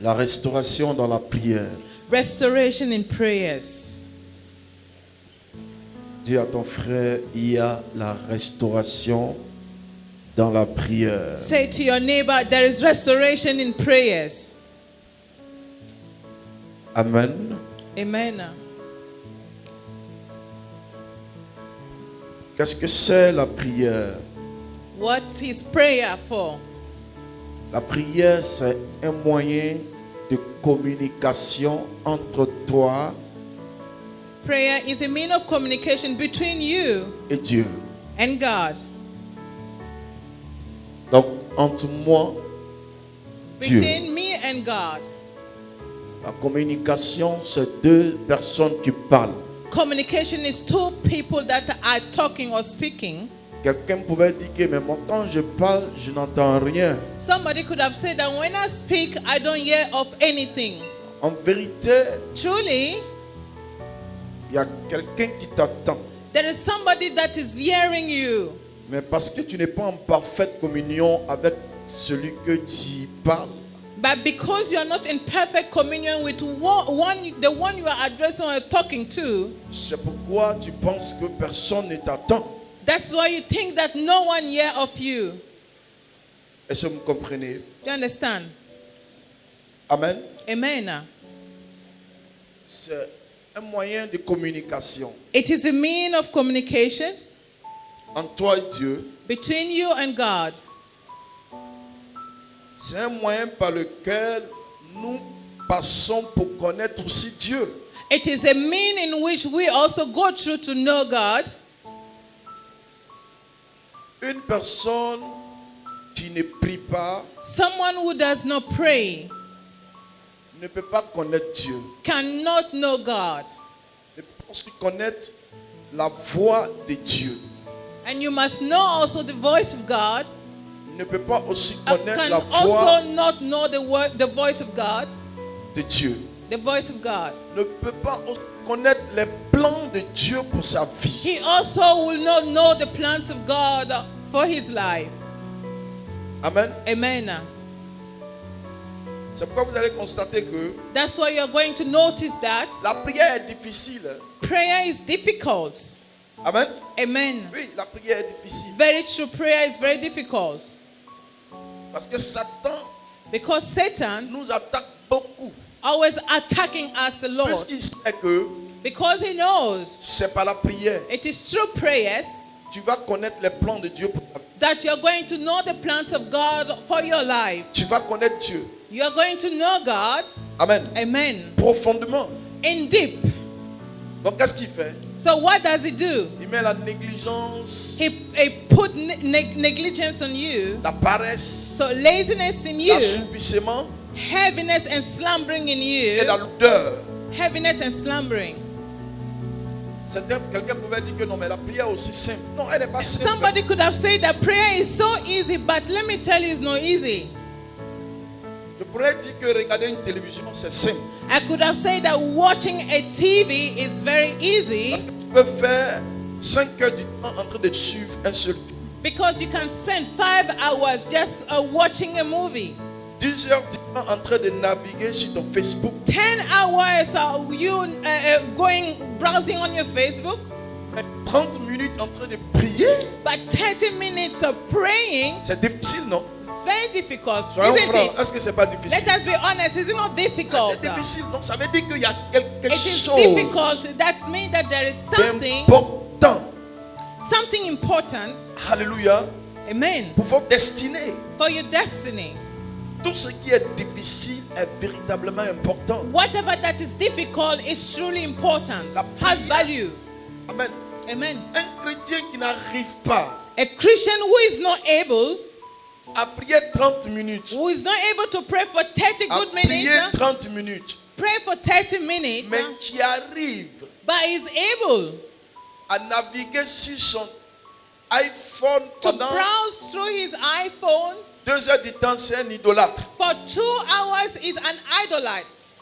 La restauration dans la prière. Restoration in prayers. Dis à ton frère, il y a la restauration dans la prière. Say to your neighbor, there is restoration in prayers. Amen. Amen. Qu'est-ce que c'est la prière? What's his prayer for? La prière, c'est un moyen de communication entre toi Prayer is a means of communication between you et Dieu. and God. Donc, entre moi, Dieu. Between me and God. La communication, c'est deux personnes qui parlent. Communication is two people that are talking or speaking. Quelqu'un pouvait dire que mais moi, quand je parle, je n'entends rien. Somebody could have said that when I speak, I don't hear of anything. En vérité, Truly, il y a quelqu'un qui t'attend. there is somebody that is hearing you. Mais parce que tu n'es pas en parfaite communion avec celui que tu parles, But because you are not in perfect communion with the one you are addressing or talking to, c'est pourquoi tu penses que personne ne t'attend. that's why you think that no one hear of you. Est-ce que vous comprenez? Do you understand? Amen. Amen. C'est un moyen de communication It is a means of communication entre toi et Dieu. between you and God. C'est un moyen par lequel nous passons pour connaître aussi Dieu. It is a means in which we also go through to know God. Une personne qui ne prie pas Someone who does not pray ne peut pas connaître Dieu. cannot know God. Ne peut pas aussi connaître la voix de Dieu. And you must know also the voice of God. Ne peut pas aussi connaître Can la also voix not know the voice of God. de Dieu. The voice of God. Ne peut pas aussi connaître les plans de Dieu pour sa vie. He also will not know the plans of God for his life. Amen. Amen. C'est pourquoi vous allez constater que That's why you're going to notice that la prière est difficile. prayer is difficult. Amen. Amen. Oui, la prière est difficile. Very true. Prayer is very difficult. Parce que Satan Because Satan nous attaque beaucoup. always attacking us a lot. Puisqu'il sait que Because he knows c'est par la prière it is through prayers tu vas connaître les plans de Dieu pour ta vie. that you're going to know the plans of God for your life. Tu vas connaître Dieu. You're going to know God. Amen. Amen. Profondément. In deep. Donc qu'est-ce qu'il fait? So what does he do? Il met la négligence, He put negligence on you. la paresse, So laziness in you. l'assoupissement Heaviness and slumbering in et you. la lourdeur. Heaviness and slumbering. Quelqu'un pouvait dire que non, mais la prière est aussi simple. Non, elle n'est pas simple. Somebody could have said that prayer is so easy, but let me tell you, it's not easy. Je pourrais dire que regarder une télévision, c'est simple. I could have said that watching a TV is very easy Parce que tu peux faire 5 heures du temps en train de suivre un seul film. because you can spend 5 hours just watching a movie. 10 heures du temps en train de naviguer sur ton Facebook. 10 hours you going browsing on your Facebook, Mais 30 minutes en train de prier, but 30 minutes of praying c'est difficile, non? is very difficult, Soyons isn't francs, it? est-ce que c'est pas difficile? Let us be honest, is it not difficult? C'est difficile, non? Ça veut dire qu'il y a quelque It is chose difficult. That means that there is d'important. something important, Alléluia. amen, Pour votre destinée. for your destiny. Tout ce qui est difficile est véritablement important. Whatever that is difficult is truly important, La has prière. value. Amen. Amen. Un chrétien qui n'arrive pas A Christian who is not able, à prier 30 minutes, who is not able to pray for 30 à good prier minutes, 30 minutes, pray for 30 minutes, mais qui arrive but is able à naviguer sur son iPhone to pendant browse through his iPhone 2 heures du temps, c'est un idolâtre. for 2 hours is an idolite.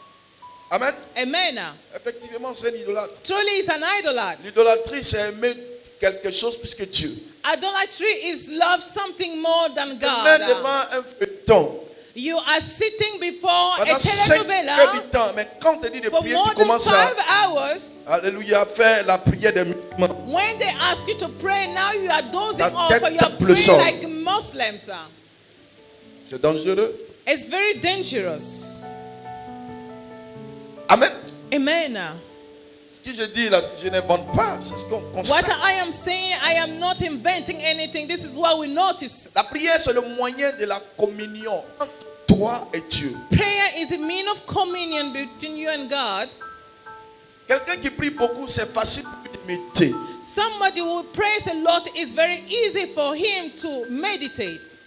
Amen. Amen. Effectivement, c'est un idolâtre. Truly is an idolite. L'idolâtrie, c'est aimer quelque chose plus que Dieu. Idolatry is love something more than Tu te mets God. devant un feuilleton. You are sitting before a pendant 5 heures telenovela du temps. Mais quand on te dit de for prier, more tu than commences 5 à, hours. alléluia, faire la prière des musulmans. When they ask you to pray, now you are dozing La off tête or you are tape le praying sol. like Muslims. C'est dangereux. It's very dangerous. Amen. Amen. Ce que je dis là, je n'invente pas. C'est ce qu'on What constate. I am saying, I am not inventing anything. This is what we notice. La prière, c'est le moyen de la communion entre toi et Dieu. Prayer is a mean of communion between you and God. Quelqu'un qui prie beaucoup, c'est facile pour lui de méditer. Somebody who prays a lot is very easy for him to meditate.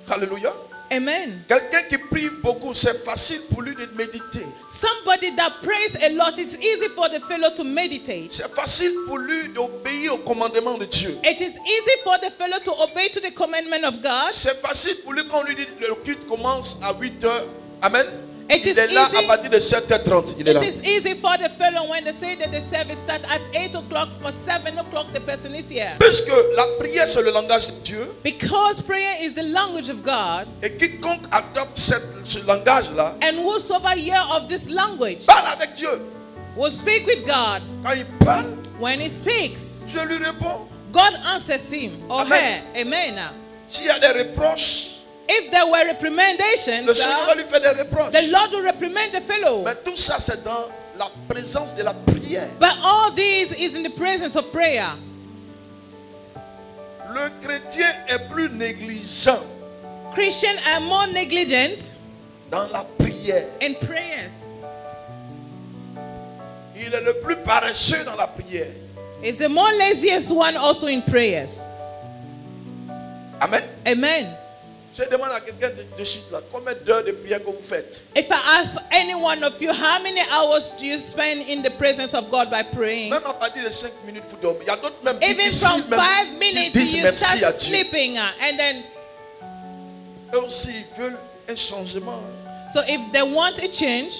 Alléluia. Amen. Quelqu'un qui prie beaucoup, c'est facile pour lui de méditer. Somebody that prays a lot, it's easy for the fellow to meditate. C'est facile pour lui d'obéir au commandement de Dieu. It is easy for the fellow to obey to the commandment of God. C'est facile pour lui quand on lui dit que le culte commence à 8 heures. Amen. It Il is est là easy. à partir de 7h30. Il est It là. is easy for the fellow when they say that the service starts at 8 o'clock, for 7 o'clock the person is here. Puisque la prière, c'est le langage de Dieu. Because prayer is the language of God, Et quiconque adopte ce langage-là, and whosoever hear of this language parle avec Dieu. will speak with God. Quand il parle, When he speaks, Dieu lui répond. God answers him or Amen. her. Amen. S'il y a des reproches, If there were reprimandations, le Seigneur va lui faire des reproches. the Lord will reprimand the fellow. Mais tout ça, c'est dans la présence de la prière. But all this is in the presence of prayer. Le chrétien est plus négligent Christians are more negligent dans la prière. in prayers. Il est le plus paresseux dans la prière. Is the more laziest one also in prayers. Amen. Amen. Je demande à quelqu'un de suite là, combien d'heures de prière que vous faites? If I ask any one of you, how many hours do you spend in the presence of God by praying? Même à partir de 5 minutes, vous dormez. Il y a d'autres même Even ici, from même, 5 qui minutes, disent you merci à start Dieu. sleeping, and then Eux aussi, ils veulent un changement. so if they want a change,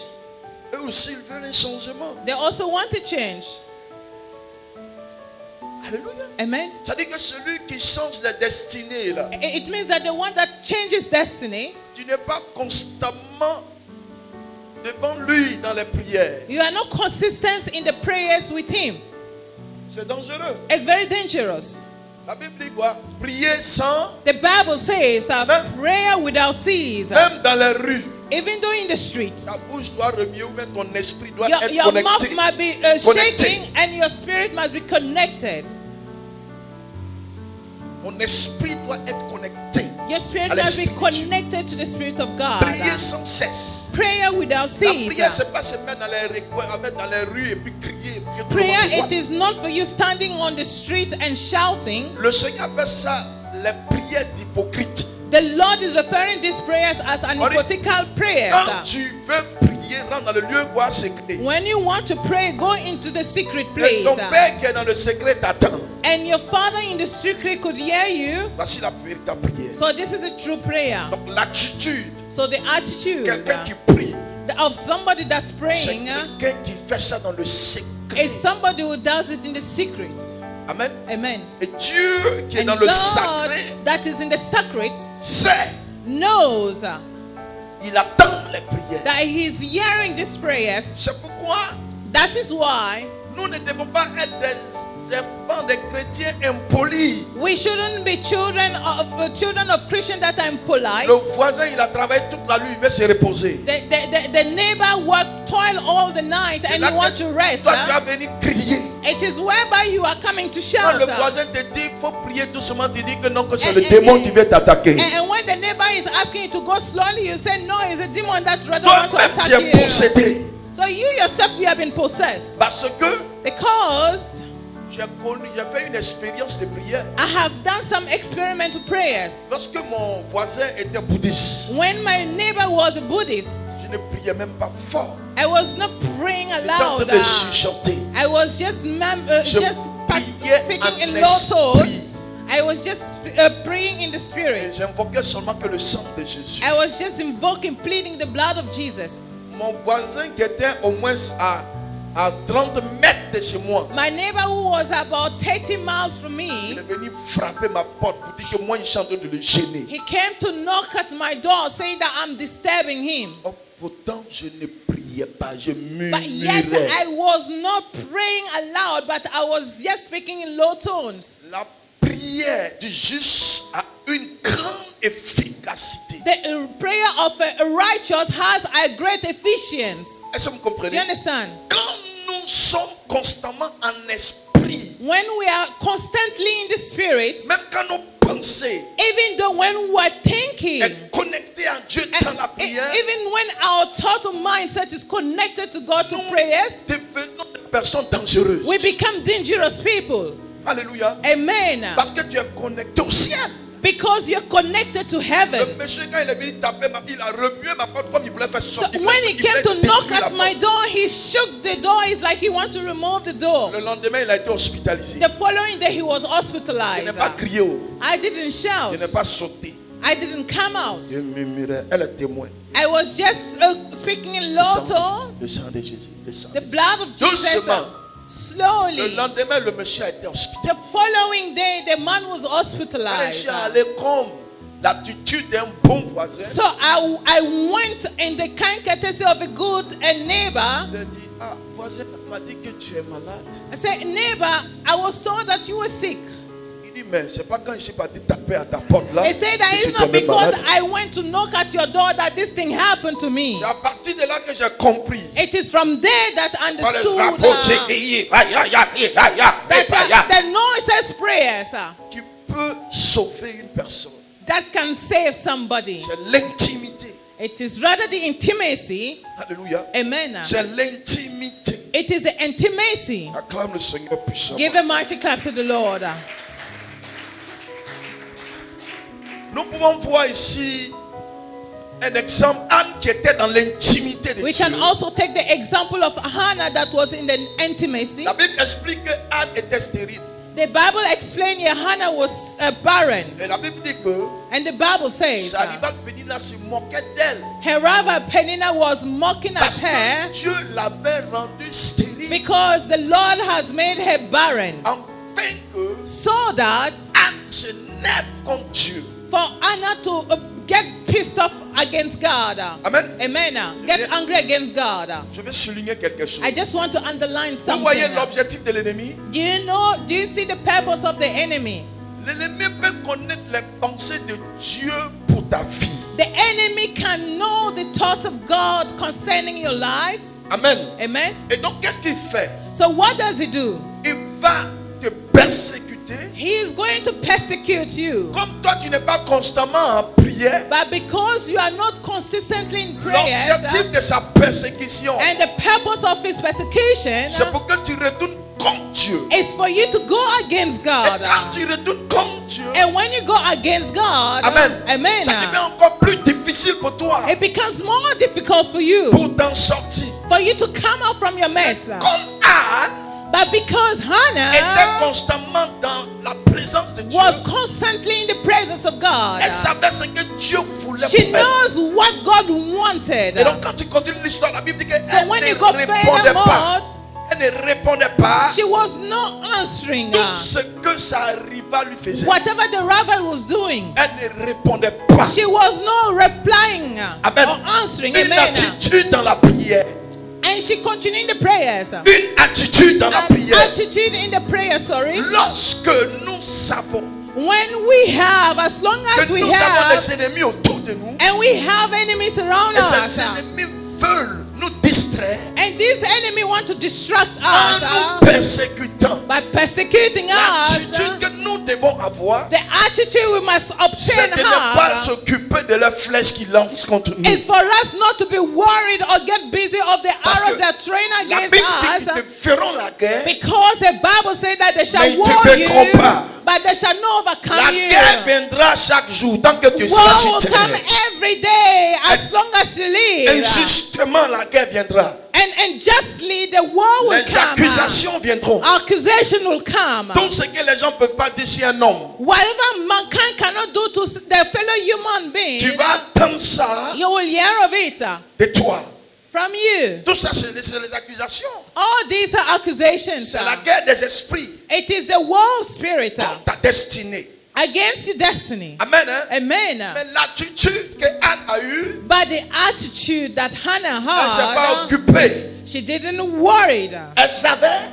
Eux aussi, ils veulent un changement. they also want a change. Alléluia. Amen. Ça dit que celui qui change la destinée, là, It means that the one that changes destiny, tu n'es pas constamment devant lui dans les prières. you are not consistent in the prayers with him. C'est dangereux. It's very dangerous. La Bible dit quoi? Prier sans, The Bible says Même- prayer without cease. même dans les rues. Even though in the streets, Ta bouche doit remuer ou même ton esprit doit your être mouth connecté. must be Connected. shaking and your spirit must be connected. Ton esprit doit être connecté. Your spirit À must be l'Esprit de Dieu. connected to the Spirit of God. Prier sans cesse. Prayer without La cease. prière, c'est pas se mettre dans les recoins, mettre dans les rues et puis crier. que tout le monde Prayer, te voit. it is not for you standing on the street and shouting. Le Seigneur appelle ça les prières d'hypocrite. The Lord is referring these prayers as an On dit, hypocritical prayer. Quand tu veux prier, rentre dans le lieu quoi secret. When you want to pray, go into the secret Et place. ton Père qui est dans le secret t'attend. And your Father in the secret could hear you. Voici la véritable prière. So this is a true prayer. Donc l'attitude, So the attitude quelqu'un qui prie, of somebody that's c'est praying quelqu'un qui fait ça dans le secret. is somebody who does it in the secret. Amen. Amen. Et Dieu qui est And dans le God sacré that is in the secrets sait, knows il attend les prières. that He's hearing these prayers. C'est pourquoi That is why nous ne devons pas être des enfants des chrétiens impolis. we shouldn't be children of Christians that are impolite. Le voisin, il a travaillé toute la nuit, il veut se reposer. The neighbor toil all the night and là you want que to rest. toi, tu vas venir crier. It is whereby you are coming to Quand shout. le voisin te dit, il faut prier doucement, tu dis que non, que c'est And- le and- démon and- qui veut t'attaquer. And when the neighbor is asking you to go slowly, you say, no, it's a demon that rather wants to Toi-même, tu attack es you. possédé. So you yourself, you have been possessed. Parce que Because j'ai fait une expérience de prière. I have done some experimental prayers. Lorsque mon voisin était bouddhiste, When my neighbor was a Buddhist, je ne priais même pas fort. I was not praying J'étais en aloud. train de chuchoter. I was just Je priais speaking in en low tone. esprit. I was just praying in the Et spirit. j'invoquais seulement que le sang de Jésus. I was just invoking, pleading the blood of Jesus. Mon voisin qui était au moins à à 30 mètres de chez moi, My neighbor who was about 30 miles from il me, est venu frapper ma porte pour dire que moi, je suis en train de le gêner. he came to knock at my door saying that I'm disturbing him. Oh, pourtant, je ne priais pas, je But yet murmurais. I was not praying aloud, but I was just speaking in low tones. La prière du juste a une grande efficacité. The prayer of a righteous has a great efficiency. Est-ce que vous Do comprenez? you understand? Quand nous sommes constamment en esprit, When we are constantly in the spirit, même quand nos pensées even though when we are thinking, sont connectées à Dieu dans la prière, even when our total mindset is connected to God to prayers, devenons des personnes dangereuses. we become dangerous people. Alléluia. Amen. Parce que tu es connecté au ciel. Because you're connected to Le heaven. péché, quand il est venu taper, il a remué ma porte comme il voulait faire So sortir. when he Il came voulait to knock détruire la at my porte. door, he shook the door. It's like he wanted to remove the door. Le lendemain, il a été hospitalisé. The following day, he was Je hospitalized. n'ai pas crié. Oh. I didn't shout. Je n'ai pas sauté. I didn't come out. Je murmurais. Elle est témoin. I was just speaking in low tone. Le sang de Jésus. Le sang de The Jésus. blood of Jesus. Doucement. Le Slowly. lendemain, le monsieur a été hospitalisé. The following day, the man was Je hospitalized. suis allé comme l'attitude d'un bon voisin. So I went in the kind courtesy of a good neighbor. Il a dit, ah, voisin m'a dit que tu es malade. I said, neighbor, I was told that you were sick. Il dit, mais c'est pas quand je suis parti taper à ta porte là. He said that que je suis it's not tombé because malade. I went to knock at your door that this thing happened to me. C'est à partir de là que j'ai compris. It is from there that I Par le understood rapport, c'est that the noiseless prayers qui peut sauver une personne. that can save somebody. C'est l'intimité. It is rather the intimacy. Alléluia. Amen. C'est l'intimité. It is the intimacy. Acclame le Seigneur puissamment. Give a mighty clap to the Lord. Nous pouvons voir ici un exemple, Anne qui était dans l'intimité de We Dieu. can also take the example of Hannah that was in the intimacy. La Bible explique que Anne était stérile. The Bible explains here Hannah was barren. Et la Bible dit que And the Bible says sa rival Pénina se moquait d'elle. her rival Penina was mocking at Parce que her Dieu l'avait rendue stérile. because the Lord has made her barren. Afin que So that Anne se lève contre Dieu. for Anna to get pissed off against God. Amen. Amen. Get angry against God. Je vais souligner quelque chose. I just want to underline Vous voyez something. l'objectif de l'ennemi? Do you see the purpose of the enemy? L'ennemi peut connaître les pensées de Dieu pour ta vie. The enemy can know the thoughts of God concerning your life. Amen. Amen. Et donc, qu'est-ce qu'il fait? So what does he do? Il va te persécuter. He is going to persecute you. Comme toi, tu n'es pas constamment en prière, But because you are not consistently in prayers, l'objectif de sa persécution, and the purpose of his persecution c'est pour que tu retournes contre Dieu. is for you to go against Et God. quand tu retournes contre Dieu, And when you go against God, Amen, ça devient encore plus difficile pour toi it becomes more difficult for you pour t'en sortir. for you to come out from your mess. Comme Anne But because était Hannah constamment dans la présence de Dieu, was constantly in the presence of God, elle savait ce que Dieu voulait she pour elle. knows what God wanted. Et donc quand tu continues l'histoire, la Bible dit qu'elle So when ne you go répondait pas. furthermore, Elle ne répondait pas. she was not answering Tout ce que sa rival lui faisait, whatever the rival was doing. elle ne répondait pas. She was not replying Amen. or answering. Une Amen. attitude dans la prière. And she continued the prayers. Une attitude dans la An prière. attitude in the prayer, sorry. Lorsque nous savons When we have, as long as que we nous avons have, des ennemis autour de nous, and we have enemies around et us, ces ennemis veulent nous distraire and this enemy want to distract en us nous persécutant. by persecuting us, L'attitude que nous devons avoir, the attitude we must c'est obtain de ne pas have s'occuper de leurs flèches qui lancent contre nous. is for us not to be worried or get busy of the Parce arrows que that train la against Bible dit qu'ils us, te feront la guerre. because the Bible says that they shall Mais ils te war you, vaincront pas. but they shall not La overcome you. guerre viendra chaque jour tant que tu seras War sur will come terre. every day as long as you live. Injustement, la guerre viendra. And justly the war will Les come. accusations viendront. Accusation will come. Tout ce que les gens ne peuvent pas dire sur un homme, Whatever mankind cannot do to their fellow human being, tu vas attendre ça you will hear of it de toi. from you. Tout ça, c'est les accusations. All these are accusations. C'est la guerre des esprits It is the world spirit contre ta destinée. against your destiny. Amen. Hein? Amen. Mais l'attitude que Anne a eue, But the attitude that Hannah elle ne s'est pas had, occupée. she didn't worry. Elle savait,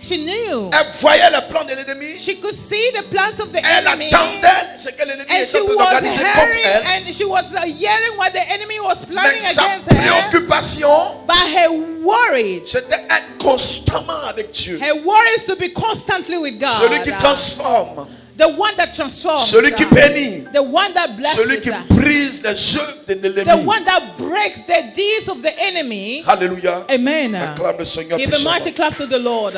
She knew. elle voyait le plan de l'ennemi. She could see the plans of the Elle enemy. attendait ce que l'ennemi And était she en train was d'organiser contre elle. hearing, and she was hearing what the enemy was planning Mais sa against her. préoccupation, But her worry, c'était être constamment avec Dieu. her worry is to be constantly with God. Celui qui transforme, The one that transforms. celui qui bénit, The one that blesses. celui qui brise les œuvres de The l'ennemi. one that breaks the deeds of the enemy. Alléluia. Amen. Acclame le Seigneur Give a puissamment. mighty clap to the Lord.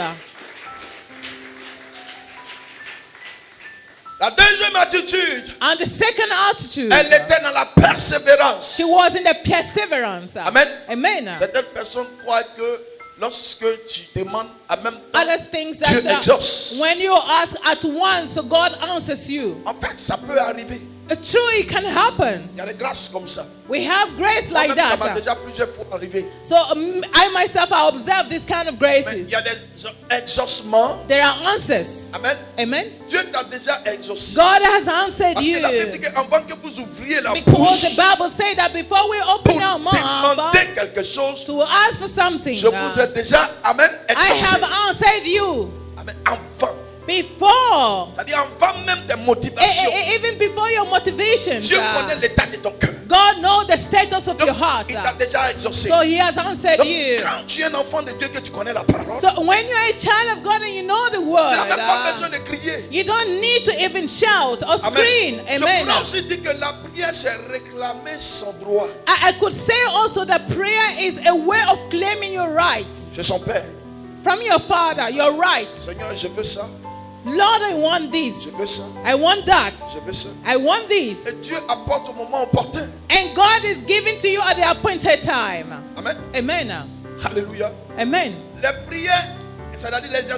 La deuxième attitude, And the second attitude, elle était dans la persévérance. she was in the perseverance. Amen. Amen. Certaines personnes croient que lorsque tu demandes en même temps, Other things Dieu that exauce. when you ask at once, God answers you. En fait, ça peut arriver. True, it can happen. Il y a des grâces comme ça. We have grace like Moi-même, ça m'a that. déjà plusieurs fois arrivé. So I myself, I observe this kind of Mais il graces. y a des exaucements. There are answers. Amen. Amen. Dieu t'a déjà exaucé. God has answered Parce que la Bible you. dit qu'avant que vous ouvriez la Because bouche the Bible says that before we open pour our mouth demander quelque chose, to ask for something, je vous ai déjà, amen, I exaucé. have answered you Amen. Avant. before. C'est-à-dire avant même tes motivations. Even before your motivations. Dieu connaît l'état de ton cœur. God knows the status of Donc, your heart. il t'a déjà exaucé. So he has answered Donc, you. quand tu es un enfant de Dieu que tu connais la parole, So when you're a child of God and you know the word, tu n'as même pas besoin de crier. you don't need to even shout or scream. Je Amen. pourrais aussi dire que la prière, c'est réclamer son droit. I could say also that prayer is a way of claiming your rights C'est son Père. from your father, your rights. Seigneur, je veux ça. Lord, I want this. Je veux ça. I want that. Je veux ça. I want this. Et Dieu apporte au moment opportun. And God is giving to you at the appointed time. Amen. Amen. Alléluia. Amen. Les prières, c'est-à-dire les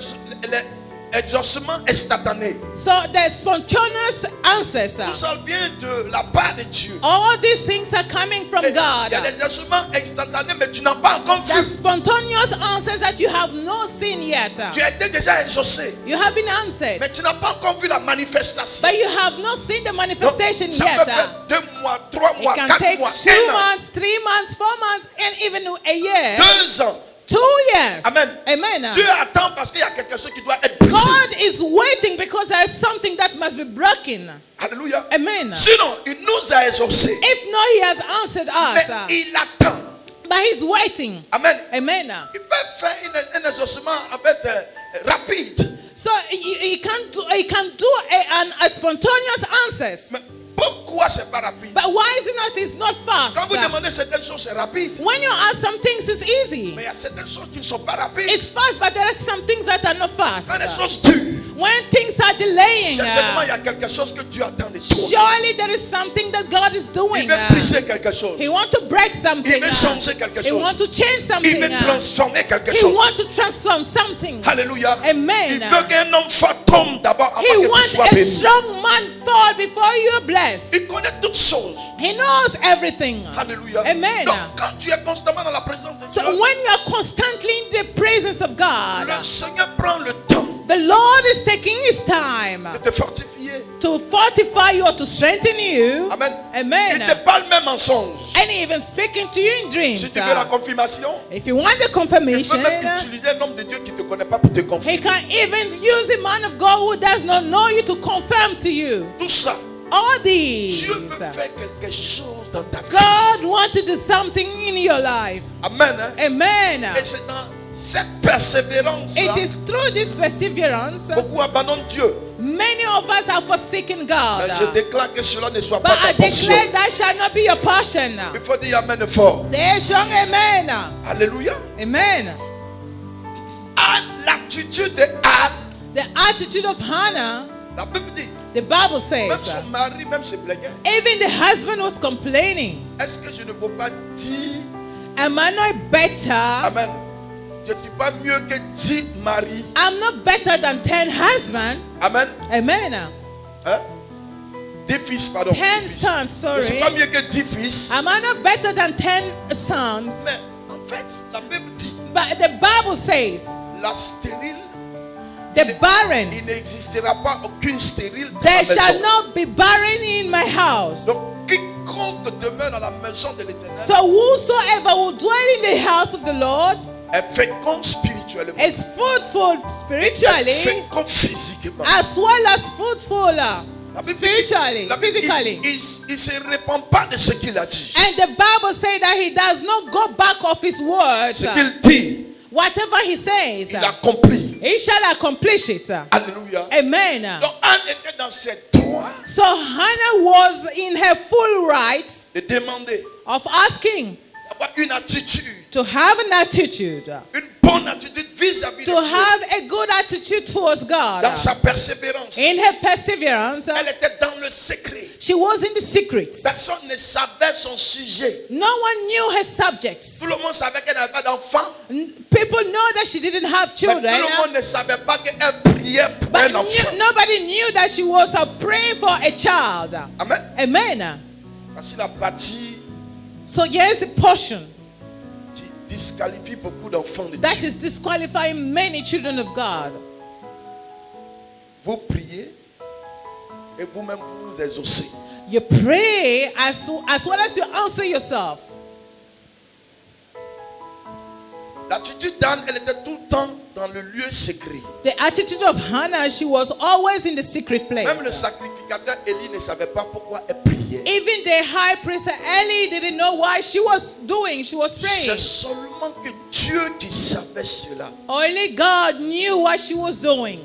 exaucements instantanés. So the spontaneous answers. Tout ça vient de la part de Dieu. All these things are coming from Et God. il y a des exaucements instantanés, mais tu n'as pas encore The vu. spontaneous answers that you have not seen yet. Tu as été déjà exaucé, You have been answered, mais tu n'as pas encore vu la manifestation. but you have not seen the Donc, manifestation ça yet. peut faire 2 mois, 3 It mois, can 4 take mois, 2 1 an, months, 3 months, 4 months, and even a year. 2 ans. 2 years. Amen. Amen. Dieu attend parce qu'il y a quelque chose qui doit être brisé. God is waiting because there is something that must be broken. Alléluia. Amen. Sinon, il nous a exaucés. If not, He has answered Mais us. il attend. But He's waiting. Amen. Amen. Il peut faire un exaucement en fait rapide. So He can do a spontaneous answers. Mais pourquoi c'est pas rapide? But why is it not? It's not fast. Quand vous demandez certaines choses, c'est rapide. When you ask some things, it's easy. Mais il y a certaines choses qui ne sont pas rapides. It's fast, but there are some things that are not fast. Quand les choses durent, When things are delaying, certainement il y a quelque chose que Dieu attend de toi. surely there is something that God is Il doing. veut briser quelque chose. He wants to break something. Il veut changer quelque He chose. wants to change Il something. veut transformer quelque He chose. wants to transform something. Alléluia. Amen. Il veut qu'un homme fort tombe d'abord avant He que tu wants sois a béni. strong man fall before you are blessed. Il connaît toutes choses. He knows everything. Alléluia. Amen. Donc quand tu es constamment dans la présence de So Dieu, when you are constantly in the presence of God, le Seigneur prend le temps the Lord is taking His time de te fortifier. to fortify you or to strengthen you. Amen. Amen. Il te parle même en songe. And even speaking to you in dreams. Si tu veux la confirmation, If you want the tu peux confirmation, même utiliser un homme de Dieu qui ne te connaît pas pour te confirmer. He can even use a man of God who does not know you to confirm to you. Tout ça, All these. Dieu veut faire quelque chose dans ta vie. God wants to do something in your life. Amen. Hein? Amen. Et c'est dans cette persévérance It is through this perseverance beaucoup abandonnent Dieu. many of us have forsaken God. Mais je déclare que cela ne soit But pas I ta portion. declare that shall not be your portion. Il faut dire Amen fort. Say strong amen. Alléluia. Amen. Anne, l'attitude de Anne, The attitude of Hannah, la Bible dit, the Bible même says, son mari même se plaignait. even the husband was complaining. Est-ce que je ne vaux pas 10? Am I not better? Amen. Je ne suis pas mieux que 10 maris. I'm not better than 10 husbands. Amen. Amen. Hein? 10 fils, pardon. 10 10 fils. sons, Je ne suis sorry. pas mieux que 10 fils. Am I not better than 10 sons? Mais en fait, la Bible dit, But the Bible says, la stérile, the barren, il n'existera pas aucune stérile dans there la shall maison. not be barren in my house. Donc, quiconque demeure dans la maison de l'Éternel So whosoever will dwell in the house of the Lord est fécond spirituellement, is fruitful est spiritually fécond physiquement. as well as fruitful La Bible dit- spiritually, la Bible dit, physically. il se répand pas de ce qu'il a dit. And the Bible says that he does not go back of his words. Ce qu'il dit, Whatever he says, il accomplit. he shall accomplish it. Alléluia. Amen. Donc, Anne était dans ses droits So Hannah was in her full rights de demander, of asking d'avoir une attitude, to have an attitude, une bonne attitude vis-à-vis de to Dieu. have a good attitude towards God. Dans sa persévérance, In her perseverance, elle était dans le secret. she was in the secret. Personne ne savait son sujet. No one knew her subjects. Tout le monde savait qu'elle n'avait pas d'enfant. People know that she didn't have Mais children. tout le monde ne savait pas qu'elle priait pour But un enfant. nobody knew that she was praying for a child. Amen. Amen. Voici la partie So here's a portion qui disqualifie beaucoup d'enfants de that Dieu. is disqualifying many children of God. Vous priez et vous-même vous exaucez. You pray as well as you answer yourself. L'attitude d'Anne, elle était tout le temps dans le lieu secret. The attitude of Hannah, she was always in the secret place. Même le sacrificateur Élie ne savait pas pourquoi elle priait. Even the high priest Eli didn't know why she was C'est praying. seulement que Dieu qui savait cela. Only God knew what she was doing.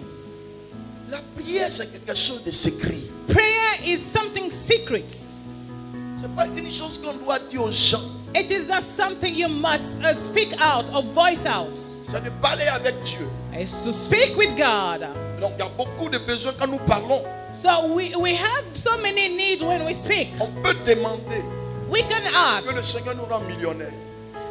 La prière, c'est quelque chose de secret. Prayer is something secret. C'est pas une chose qu'on doit dire aux gens. It is not something you must speak out or voice out. C'est de parler avec Dieu. It's to speak with God. Donc il y a beaucoup de besoins quand nous parlons. So we have so many needs when we speak. On peut demander We can que ask, le Seigneur nous rende millionnaires.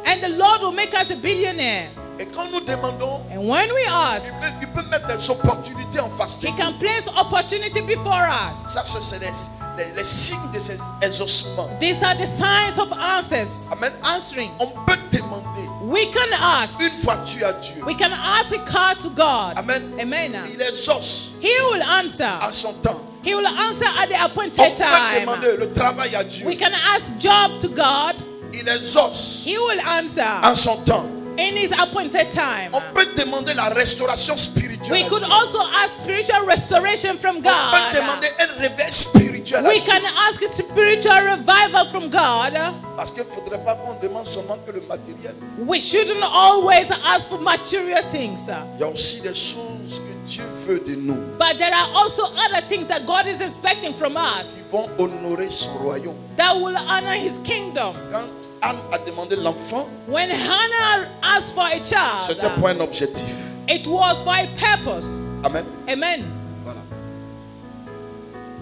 and the Lord will make us a billionaire. Et quand nous demandons, And when we ask, il peut mettre des opportunités en face de He nous. can place opportunity before us. Ça, c'est les signes de ces exaucements. These are the signs of answers. Amen. Answering. On peut demander We can ask. une voiture à Dieu. We can ask a car to God. Amen. Amen. Il exauce He will answer. à son temps. He will answer at the On appointed peut time. demander le travail à Dieu. We can ask job to God. Il exauce He will answer en son temps. in His appointed time. On peut demander la restauration spirituelle We à could Dieu. also ask spiritual restoration from On peut God. demander un réveil spirituel à We Dieu. can ask a spiritual revival from God. Parce qu'il ne faudrait pas qu'on demande seulement que le matériel. We shouldn't always ask for material things. Il y a aussi des choses que Dieu veut de nous. But there are also other things that God is expecting from Qui us vont honorer son royaume. that will honor His kingdom. Quand Anne a demandé l'enfant, When Hannah asked for a child, c'était pour un objectif. it was for a purpose. Amen. Amen. Voilà.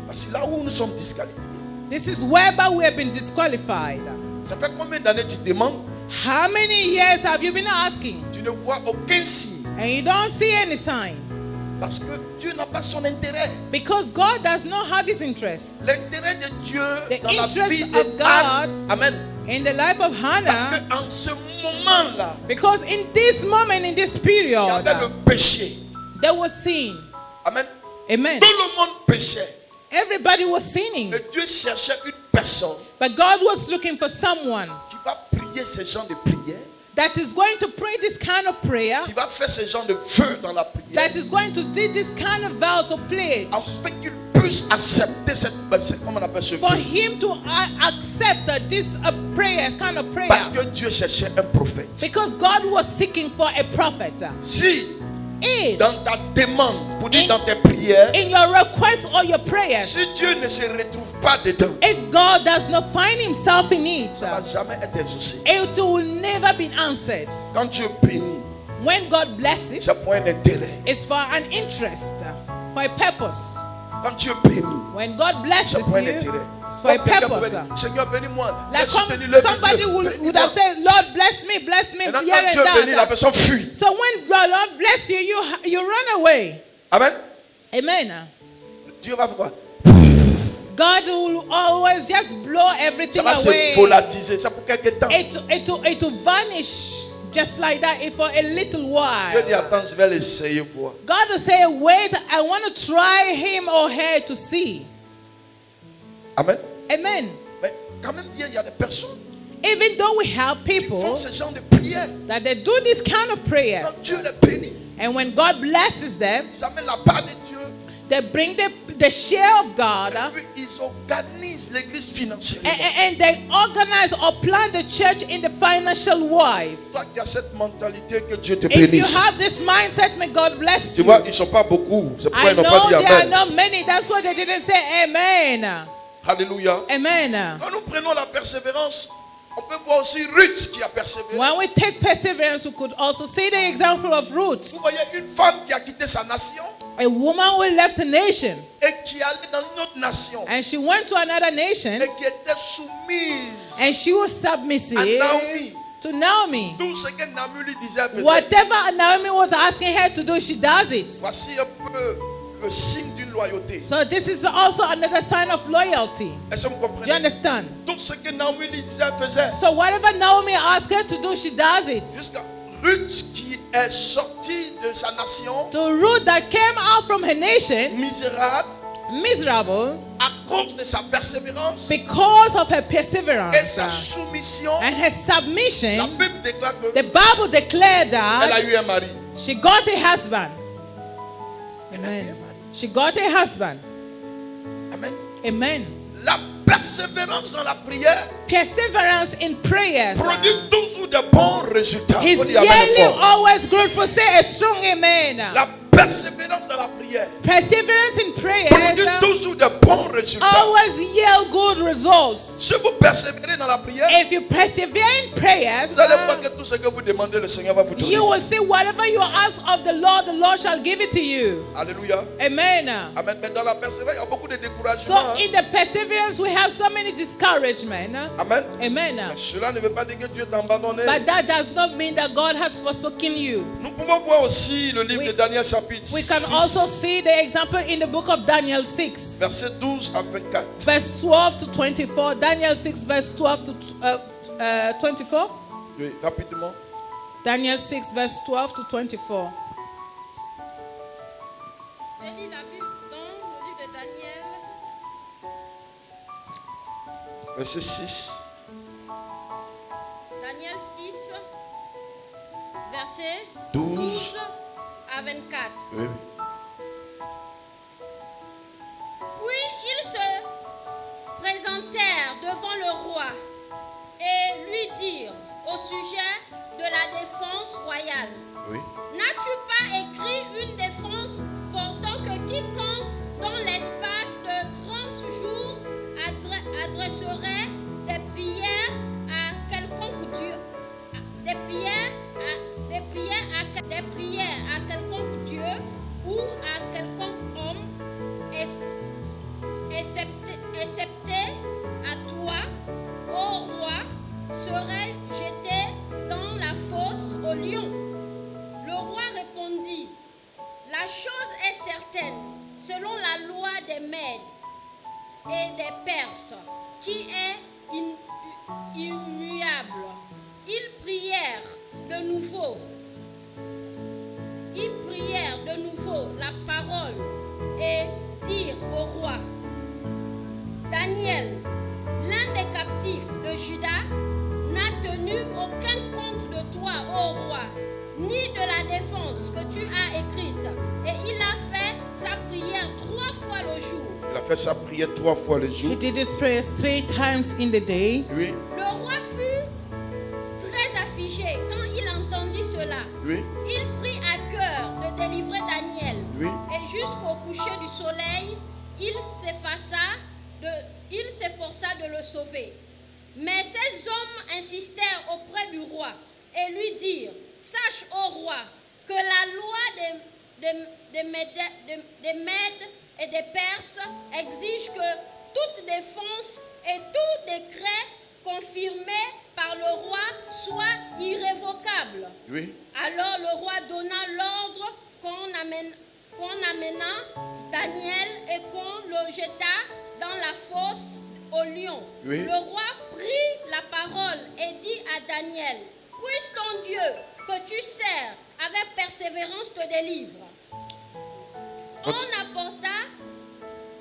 Parce que là où nous sommes disqualifiés, This is whereby we have been disqualified. ça fait combien d'années tu demandes, How many years have you been asking? tu ne vois aucun signe. And you don't see any sign? Parce que Dieu n'a pas son intérêt. Because God does not have His interest. L'intérêt de Dieu The dans la interest vie of de Anne. Amen. In the life of Parce Hannah, qu'en ce moment-là, because in this moment, in this il y period, avait le péché. there was sin. Amen. Amen. Tout le monde péchait. Everybody was sinning. Et Dieu cherchait une personne But God was looking for someone qui va prier ces genres de prières, that is going to pray this kind of prayer, qui va faire ces genres de vœux dans la prière, that is going to do this kind of vows of pledge, afin qu'il puisse accepter comment on appelle ce for vœu. him to accept this prayer, kind of prayer. Parce que Dieu cherchait un prophète. Because God was seeking for a prophet. Si If dans ta demande, pour dire dans tes prières, in your requests or your prayers, si Dieu ne se retrouve pas dedans, if God does not find himself in it, ça ne va jamais être exaucé. it will never be answered. Quand Dieu bénit, When God blesses, c'est pour un intérêt. it's for an interest, for a purpose. Quand Dieu bénit, When God blesses c'est pour un you, intérêt. it's for a Comme quelqu'un purpose. pouvait dire, Seigneur, bénis-moi. Like Laisse soutenir l'œuvre de somebody Dieu. would Bénis-moi. have said, Lord, bless me, Maintenant, here quand and Dieu bénit, la that. personne fuit. So when the Lord bless you, you run away. Amen. Amen. Dieu va faire quoi? God will always just blow Ça everything va se away. volatiser. Ça pour quelque temps. It will vanish. just like that, if for a little Dieu dit, while. attends, je vais l'essayer voir. God will say, wait, I want to try him or her to see. Amen. Amen. Mais quand même bien, il y a des personnes Even though we have qui font people ce genre de prière. that they do this kind of prayers, Quand Dieu les bénit, and when God blesses them, ils amènent la part de Dieu. they bring the share of God, Et puis ils organisent l'église financièrement. and they organize or plan the church in the financial wise. Toi qui as cette mentalité, que Dieu te If you bénisse. have this mindset, may God bless Tu you. vois, ils ne sont pas beaucoup. C'est pourquoi I ils n'ont pas know dit there are Amen. not many. That's why they didn't say amen. Alléluia. Amen. Quand nous prenons la persévérance, on peut voir aussi Ruth qui a persévéré. When we take perseverance, we could also see the example of Ruth, Vous voyez une femme qui a quitté sa nation a woman who left a nation et qui est allée dans une autre nation and she went to another nation et qui était soumise and she was submissive à Naomi. to Naomi. Tout ce que Naomi lui disait, elle faisait. Whatever Naomi was asking her to do, she does it. Voici un peu le signe d'une loyauté. So this is also another sign of loyalty. Est-ce que vous Do you comprenez? understand? Tout ce que Naomi lui disait, elle faisait. So whatever Naomi asked her to do, she does it. Jusqu'à Ruth qui est sortie de sa nation To Ruth that came out from her nation, misérable miserable, à cause de sa persévérance because of her et perseverance sa soumission. and her La submission, Bible déclare que the Bible declared elle a eu that un mari. she got a husband. Elle a eu un Amen. mari. She got a husband. Amen. Amen. La persévérance dans la prière Perseverance in prayers produit toujours de bons résultats. is Faut dire amen yearly fort. always good for say a strong amen. La persévérance dans la prière Perseverance in prayers produit toujours de bons résultats. always yield good results. Si vous persévérez dans la prière, If you persevere in prayers, vous allez voir que tout ce que vous demandez, le Seigneur va vous donner. you will see whatever you ask of the Lord shall give it to you. Alléluia. Amen. Amen. Mais dans la persévérance, il y a beaucoup de So découragement. in the perseverance, we have so many discouragement. Amen. Amen. Mais cela ne veut pas dire que Dieu t'a abandonné. But that does not mean that God has forsaken you. Nous pouvons voir aussi le livre We- de Daniel chapitre We can 6, also see the example in the book of Daniel 6, verset 12 à 24. verse 12 to 24. Daniel 6, verse 12 to 24. Oui, rapidement. Daniel 6, verse 12 to 24. Je lis la Bible dans le livre de Daniel, Verset 6. Daniel 6, verset 12 12 à 24. Oui. Puis ils se présentèrent devant le roi et lui dirent au sujet de la défense royale: Oui. N'as-tu pas écrit une défense portant que quiconque dans l'espace de 30 jours adresserait des prières à quelconque Dieu, des prières à quelconque Dieu ou à quelconque homme, excepté à toi, ô roi, serait jeté dans la fosse aux lions? Le roi répondit: La chose est certaine, selon la loi des Mèdes et des Perses, qui est immuable. Ils prièrent de nouveau la parole et dirent au roi: Daniel, l'un des captifs de Juda, n'a tenu aucun compte de toi, ô roi, ni de la défense que tu as écrite, et il a fait sa prière 3 fois le jour. Il a fait sa prière 3 fois le jour. He did his prayers 3 times in the day. Oui. Le roi fut très affligé quand il entendit cela. Oui. Il prit à cœur de délivrer Daniel. Oui. Et jusqu'au coucher du soleil, il s'efforça de le sauver. Mais ces hommes insistèrent auprès du roi et lui dirent: Sache, ô roi, que la loi des Mèdes et des Perses exige que toute défense et tout décret confirmé par le roi soit irrévocable. Oui. Alors le roi donna l'ordre qu'on amena Daniel et qu'on le jeta dans la fosse aux lions. Oui. Le roi prit la parole et dit à Daniel: puisse ton Dieu que tu sers avec persévérance te délivre.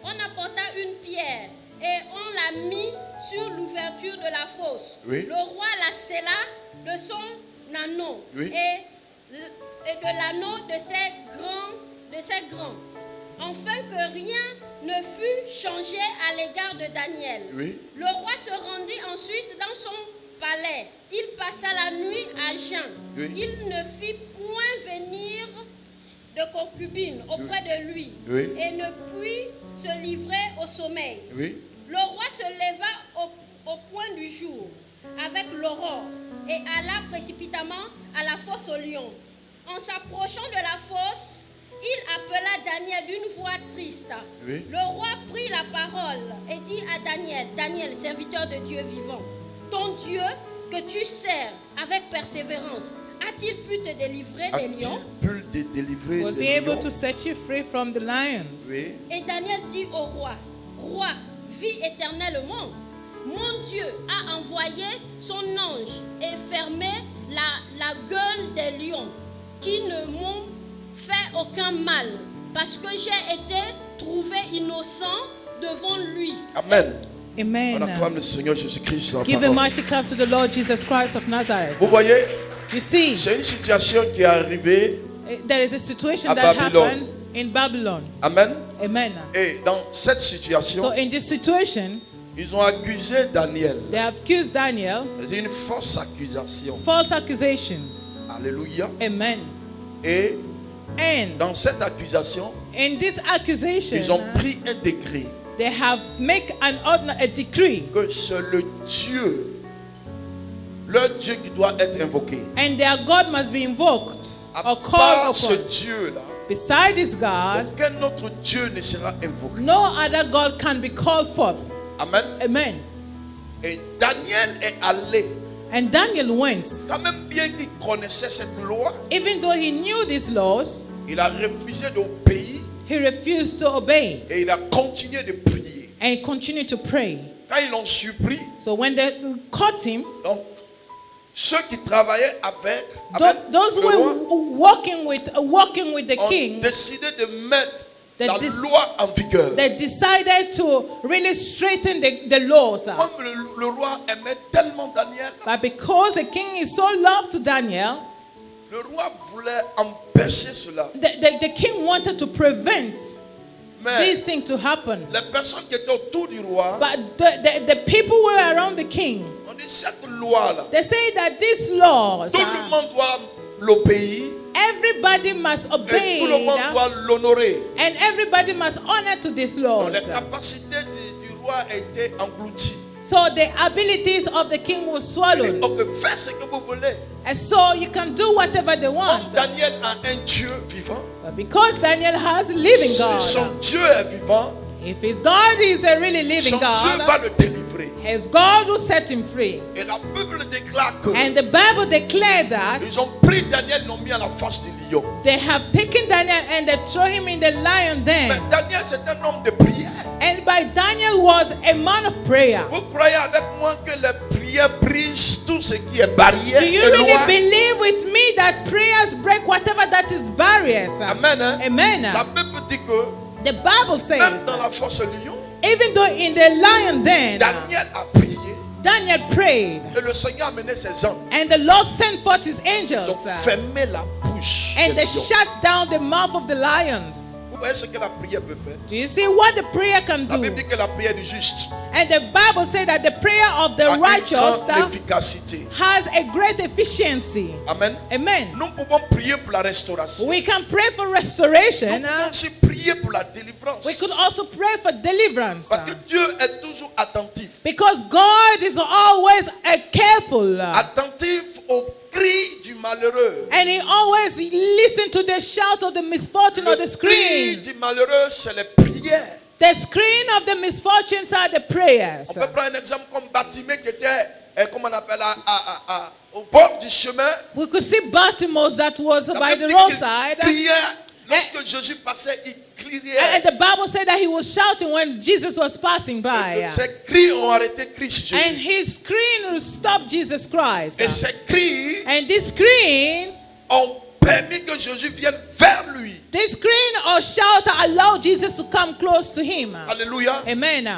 On apporta une pierre et on l'a mis sur l'ouverture de la fosse. Oui. Le roi la scella de son anneau Oui. et de l'anneau de ses grands, afin que rien ne fût changé à l'égard de Daniel. Oui. Le roi se rendit ensuite dans son palais. Il passa la nuit à jeun. Oui. Il ne fit point venir de concubine auprès de lui, Oui. et ne put se livrer au sommeil. Oui. Le roi se leva au point du jour avec l'aurore et alla précipitamment à la fosse aux lions. En s'approchant de la fosse, il appela Daniel d'une voix triste. Oui. Le roi prit la parole et dit à Daniel, Daniel, serviteur de Dieu vivant, ton Dieu que tu sers avec persévérance, a-t-il pu te délivrer des lions? A-t-il pu te délivrer Was he des able lions? to set you free from the lions? Oui. Et Daniel dit au roi, roi, vis éternellement. Mon Dieu a envoyé son ange et fermé la gueule des lions qui ne m'ont fait aucun mal parce que j'ai été trouvé innocent devant lui. Amen. On Amen. acclame le Seigneur Jésus-Christ. en Give a parole. mighty clap to the Lord Jesus Christ of Nazareth. Vous voyez, You see, c'est une situation qui est arrivée. there is a situation À that Babylone. happened in Babylon. Amen. Amen. Et dans cette situation, So in this situation, ils ont accusé Daniel. they have accused Daniel, C'est une fausse accusation. false accusations. Alléluia. Amen. Et And dans cette accusation, in this accusation, ils ont pris un décret they have make a decree, que c'est le Dieu, leur Dieu qui doit être invoqué. and their God must be invoked À or called part ce upon. Dieu-là, Beside this God, aucun autre Dieu ne sera invoqué. no other God can be called forth. Amen. Amen. Et Daniel est allé, And Daniel went, quand même bien qu'il connaissait cette loi, even though he knew these laws, il a refusé d'obéir he refused to obey et il a continué de prier. and he continued to pray. Quand ils l'ont surpris, So when they caught him, donc ceux qui travaillaient avec those who le roi were walking with the ont king, décidé de mettre That la this- loi en vigueur. they decided to really straighten the laws. Comme le roi aimait tellement Daniel, But because the king is so loved to Daniel, le roi voulait empêcher cela. the king wanted to prevent Mais these things to happen. les personnes qui étaient autour du roi But the people who were around the king, ont dit cette loi-là, they say that these laws, tout le monde doit l'obéir everybody must et obey tout le monde doit l'honorer. and everybody must honor to these Donc, laws. les capacités du roi étaient englouties. So the abilities of the king were Il dit, swallowed. ok, faites ce que vous voulez. And so you can do whatever they Comme want. Daniel a un Dieu vivant, But because Daniel has a living son God, Dieu est vivant, if his God is a really living son Dieu va God, le délivrer. his God will set him free. Et la Bible déclare que And the Bible declared that ils ont pris Daniel, l'ont mis à la face du lion. they have taken Daniel and they throw him in the lion Mais den. Daniel, c'est un homme de prière. And by Daniel was a man of prayer. Vous croyez avec moi que les prières brisent tout ce qui est barrière Do you et really loi? believe with me that prayers break whatever that is barriers? Amen. Hein? Amen. La Bible dit que The Bible même says, dans la force lion, even though in the lion den, Daniel a prié Daniel prayed, et le Seigneur a mené ses anges. and the Lord sent forth his Ils angels, ont fermé la bouche and des they lions. shut down the mouth of the lions. Vous voyez ce que la prière peut faire? Do you see what the prayer can La do? Bible dit que la prière du juste And the Bible says that the prayer of the a une righteous grande efficacité. has a great efficiency. Amen. Amen. Nous pouvons prier pour la restauration. We can pray for Nous restoration. pouvons aussi prier pour la délivrance. We could also pray for deliverance. Parce que Dieu est toujours attentif. Because God is always careful. Attentif au cri du malheureux. And he always listens to the shout of the misfortune or the Le cri scream. du malheureux, c'est les prières. The scream of the misfortunes are the prayers. On peut prendre un exemple comme Bartimée qui était, comment on appelle, au bord du chemin. We could see Bartimaeus that was La by Bible the dit qu'il roadside. criait. Lorsque Jésus passait, il crièrent. And the Bible said that he was shouting when Jesus was passing by. Ces cris ont arrêté Christ And Jésus. his scream stopped Jesus Christ. Et ces cris And this scream, ont permis que Jésus vienne vers lui. this scream or shout allowed Jesus to come close to him. Alléluia. Amen.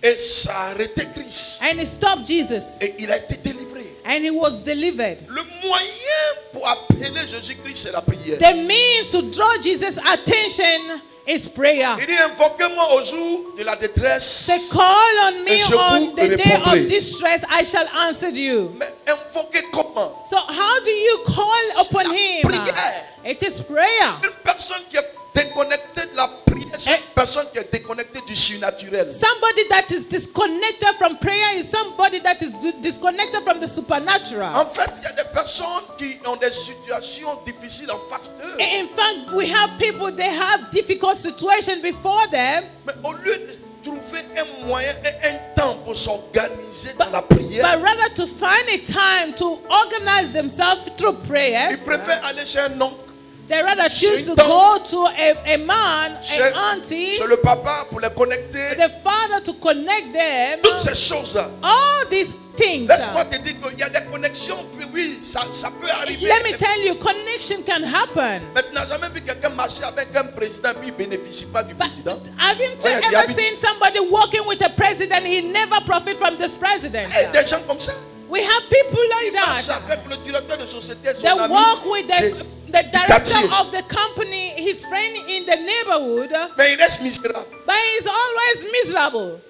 Et ça a arrêté Christ. And it stopped Jesus. Et il a été délivré. And he was delivered. Le moyen pour appeler Jésus-Christ, c'est la prière. The means to draw Jesus' attention is prayer. Il dit, invoquez-moi au jour de la détresse. Say, call on me Et je on vous the day répondrai. of distress, I shall answer you. Mais invoquer comment? So how do you call C'est upon la him? prière. It is prayer. Une personne qui est déconnectée de la prière, c'est une personne qui est déconnectée du surnaturel. Somebody that is disconnected from prayer is somebody that is disconnected from the supernatural. En fait, il y a des personnes qui ont des situations difficiles en face d'eux. In fact, we have people, they have difficult situations before them. Mais au lieu de trouver un moyen et un temps pour s'organiser dans la prière, But rather to find a time to organize themselves through ils prayers, préfèrent aller chez un oncle, they rather choose to Chez une go tante, to a man, chez, an auntie, chez le papa pour les connecter. the father to connect them. Toutes ces choses-là. All these things. Laisse-moi te dire qu'il y a des connexions, oui, ça peut arriver. Let me tell you, connection can happen. Mais tu n'as jamais vu quelqu'un marcher avec un président puis il ne bénéficie pas du But président. haven't Ouais, you il y a ever vu- seen somebody walking with a president? He never profit from this president. Et des gens comme ça. We have people like Ils marchent that. avec le directeur de société, son They ami. walk with the director quartier. of the company, his friend in the neighborhood, Mais il reste misérable. but he's always miserable.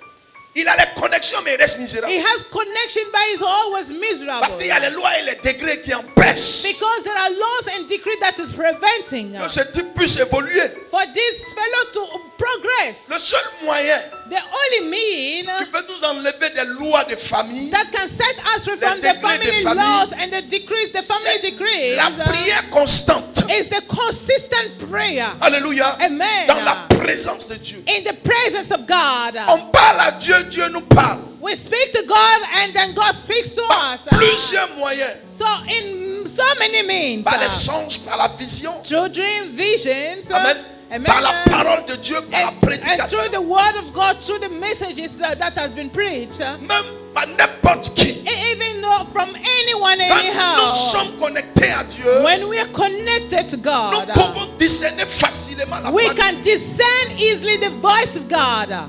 Il a les connexions, mais il reste misérable. He has connection, but he's always miserable. Parce qu'il y a les lois et les degrés qui empêchent Because there are laws and decrees that is preventing que ce type puisse évoluer. for this fellow to progress. Le seul moyen The only mean qui peut nous enlever des lois de famille, that can set us free Les from the degrés de family famille, laws and the decrees, the family c'est decrees, la prière constante. is a consistent prayer Alléluia. Amen. Dans la présence de Dieu. in the presence of God. On parle à Dieu, Dieu nous parle. We speak to God and then God speaks to us. Plusieurs moyens. So in so many means, Par les songes, par la vision. through dreams, visions, Amen. amen, Par la parole de Dieu, par la and prédication. through the word of God, through the messages that has been preached, Même par n'importe qui. even though from anyone Quand anyhow. nous sommes connectés à Dieu, When we are connected to nous God, pouvons discerner facilement la we voix de can Dieu. discern easily the voice of God.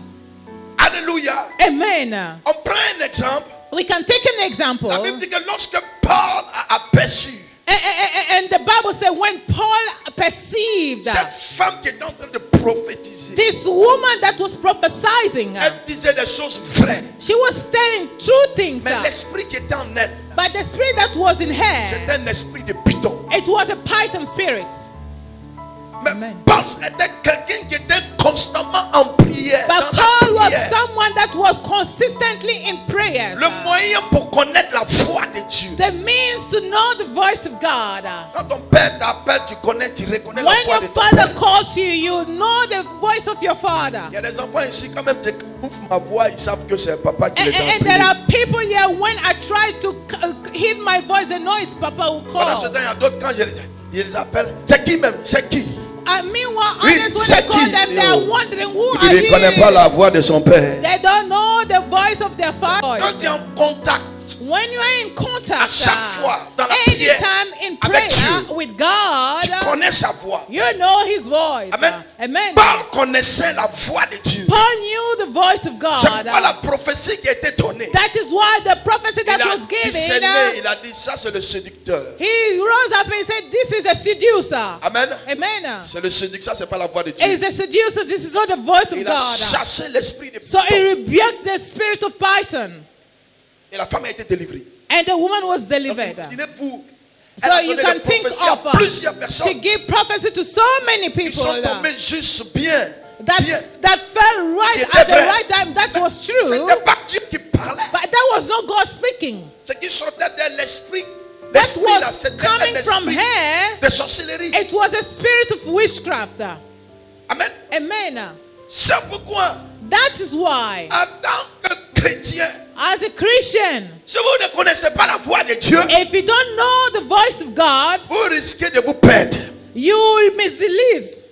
Alléluia. Amen. On prend un exemple. We can take an example. La Bible dit que lorsque Paul a aperçu And the Bible said when Paul perceived cette femme qui était en train de prophétiser, this woman that was prophesying, elle disait des choses vraies. she was telling true things, Mais l'esprit qui était en elle, but the spirit that was in her, c'était un esprit de python. it was a python spirit. Mais Amen. Paul était quelqu'un qui était constamment en prière. But dans la Paul was prière. someone that was consistently in prayers. Le moyen pour connaître la voix de Dieu. The means to know the voice of God. Quand ton père t'appelle, tu connais, tu reconnais la When voix your de ton father père. calls you, you know the voice of your father. Il y a des enfants ici, quand même, dès qu'ils ouvrent ma voix, ils savent que c'est papa qui les a And there appelés. are people here, when I try to hear my voice, they know it's Papa who Pendant ce calls. temps, il y a d'autres, quand je les appelle, c'est qui même? C'est qui? And meanwhile, Oui, others, when c'est I call qui? them, they are wondering who Il are ne connaît pas you. la voix de son père. They don't know the voice of their father. Quand tu es en contact When you are in à contact, chaque fois dans la prière, anytime in avec prayer Dieu, with God, tu connais sa voix. you know His voice. Amen. Amen. Paul connaissait la voix de Dieu. Paul knew the voice of God. C'est pourquoi la prophétie qui a été donnée. That is why the prophecy that Il a was given, discerné, il a dit ça, c'est le séducteur. he rose up and said, "This is the seducer." Amen. Amen. C'est le séducteur, c'est pas la voix de Dieu. Is the seducer. This is not the voice of Il a God. chassé l'esprit de So he python. rebuked the spirit of Python, Et la femme a été délivrée. and the woman was Donc, delivered. imaginez-vous, So elle a you donné can des think prophéties à of plusieurs she personnes gave prophecy to so many qui sont people tombées juste bien. bien. that fell right Qui at était the vrai. right time. That was true, C'était pas Dieu qui parlait. but that was not God speaking. Ce qui sortait de l'esprit. That L'esprit là, was c'était coming un from esprit her. de sorcellerie. It was a spirit of witchcraft. Amen. Amen. C'est pourquoi, That is why, en tant que chrétien, as a Christian, si vous ne connaissez pas la voix de Dieu, if you don't know the voice of God, vous risquez de vous perdre. you will mislead.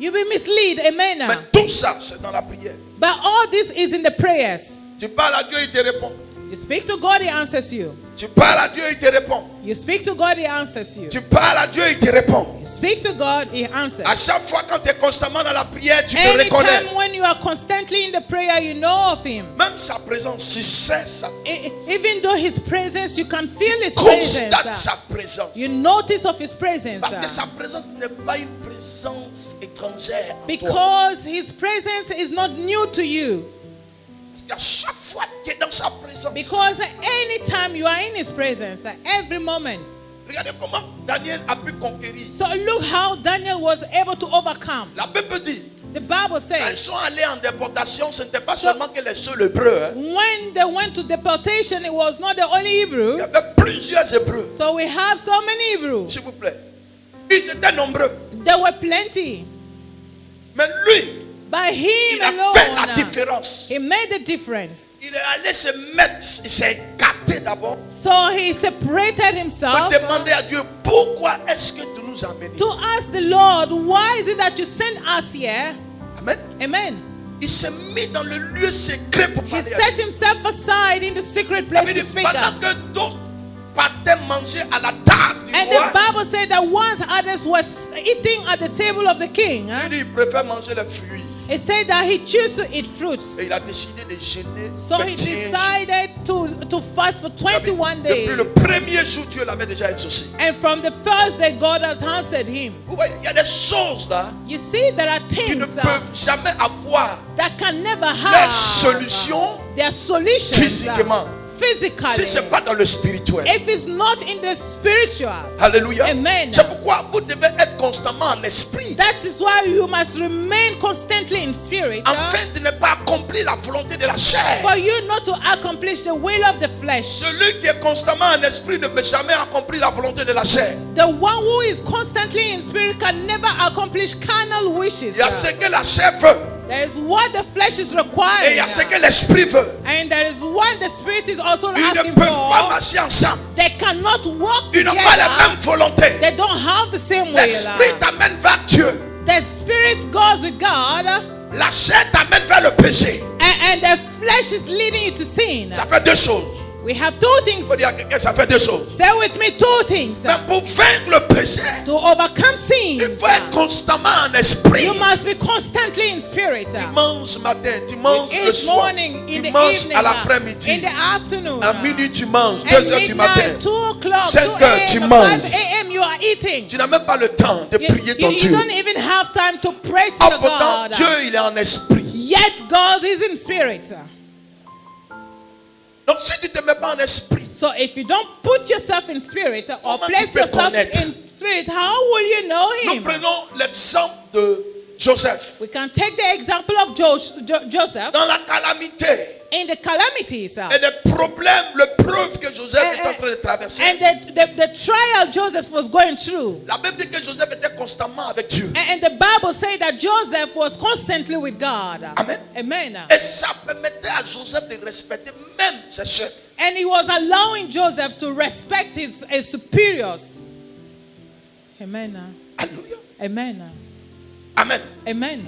You'll be misled. Amen. Mais tout ça, c'est dans la prière. But all this is in the prayers. Tu parles à Dieu, il te répond. You speak to God, He answers you. Tu parles à Dieu, il te répond. You speak to God, He answers you. Tu parles à Dieu, il te répond. You speak to God, He answers. À chaque fois quand tu es constamment dans la prière, tu te reconnais. Anytime when you are constantly in the prayer, you know of Him. Même sa présence, tu sais sa Even though His presence, you can feel His presence. constate sa présence. You notice of His presence. Parce que sa présence n'est pas une présence étrangère en toi. Because His presence is not new to you. Parce qu'à chaque fois que tu es dans sa présence. Because anytime you are in His presence, every moment. Regardez comment Daniel a pu conquérir. So look how Daniel was able to overcome. La Bible dit, The Bible quand ils says, sont allés en déportation, ce n'était pas seulement que les seuls Hébreux. Hein. when they went to deportation, it was not the only Il Hebrew. y avait plusieurs Hébreux. So we have so many Hebrews. S'il vous plaît. Ils étaient nombreux. There were plenty. Mais lui, But him il a fait la alone, différence. he made the difference. Il est allé se mettre, il s'est écarté d'abord. So he separated Pour himself demander à Dieu, pourquoi est-ce que tu nous as amenés? to ask the Lord, why is it that you sent us here? Amen. Amen. Il s'est mis dans le lieu secret pour He parler à set Dieu. himself aside in the secret Il place avait to dit, speak. pendant que d'autres partaient manger à la table du And roi, the Bible said that once others was eating at the table of the king, lui dit, il préfère manger les fruits. it said that he chose to eat fruits. Et il a décidé de jeûner So he 21 jours. decided to fast for 21 days. Depuis le premier jour, Dieu l'avait déjà exaucé. And from the first day, God has answered him. Vous voyez, il y a des choses là You see, there are qui ne things peuvent jamais avoir that can never la have solution their solutions physiquement. physically. Si ce n'est pas dans le spirituel. If it's not in the spiritual. Alléluia. Amen. C'est pourquoi vous devez être constamment en esprit. That is why you must remain constantly in spirit. Afin de ne pas accomplir la volonté de la chair. For you not to accomplish the will of the flesh. Celui qui est constamment en esprit ne peut jamais accomplir la volonté de la chair. The one who is constantly in spirit can never accomplish carnal wishes. Il y a ce que la chair veut. There is what the flesh is Et il requiring. y a ce que l'esprit veut. And there is what the spirit is also Ils ne asking peuvent pas for. marcher ensemble. They cannot walk Ils n'ont pas la together. même volonté. They don't have the same will. L'esprit t'amène vers Dieu. The spirit goes with God, La chair t'amène vers le péché. and the flesh is leading you to sin. Ça fait deux choses. We have two things. Il faut dire à quelqu'un, ça fait deux choses. Say with me, two things. Mais pour vaincre le péché, To overcome sin, il faut être constamment en esprit. you must be constantly in spirit. Tu manges matin, tu manges le Each soir, morning, tu in the manges evening, à in l'après-midi, the afternoon, à minuit tu manges, at 2 heures du matin. midnight, 2 o'clock, 5 2 heures, tu a.m., manges. 5 a.m. you are eating. Tu n'as même pas le temps de prier ton You Dieu. don't even have time to pray to Ah, the pourtant, God. Dieu, il est en esprit. Yet God is in spirit. Donc, si tu ne te mets pas en esprit, So if you don't put yourself in spirit or Comment place tu peux yourself connaître? in spirit, how will you know nous him? prenons l'exemple de Joseph. We can take the example of Joseph Dans la calamité in the calamities et les problèmes, les preuves que Joseph est en train de traverser. and the trial Joseph was going through. La Bible dit que Joseph était constamment avec Dieu. And the Bible says that Joseph was constantly with God. Amen. Amen. Et ça permettait à Joseph de respecter même ses chefs. And he was allowing Joseph to respect his superiors. Amen. Alléluia. Amen. Amen. Amen.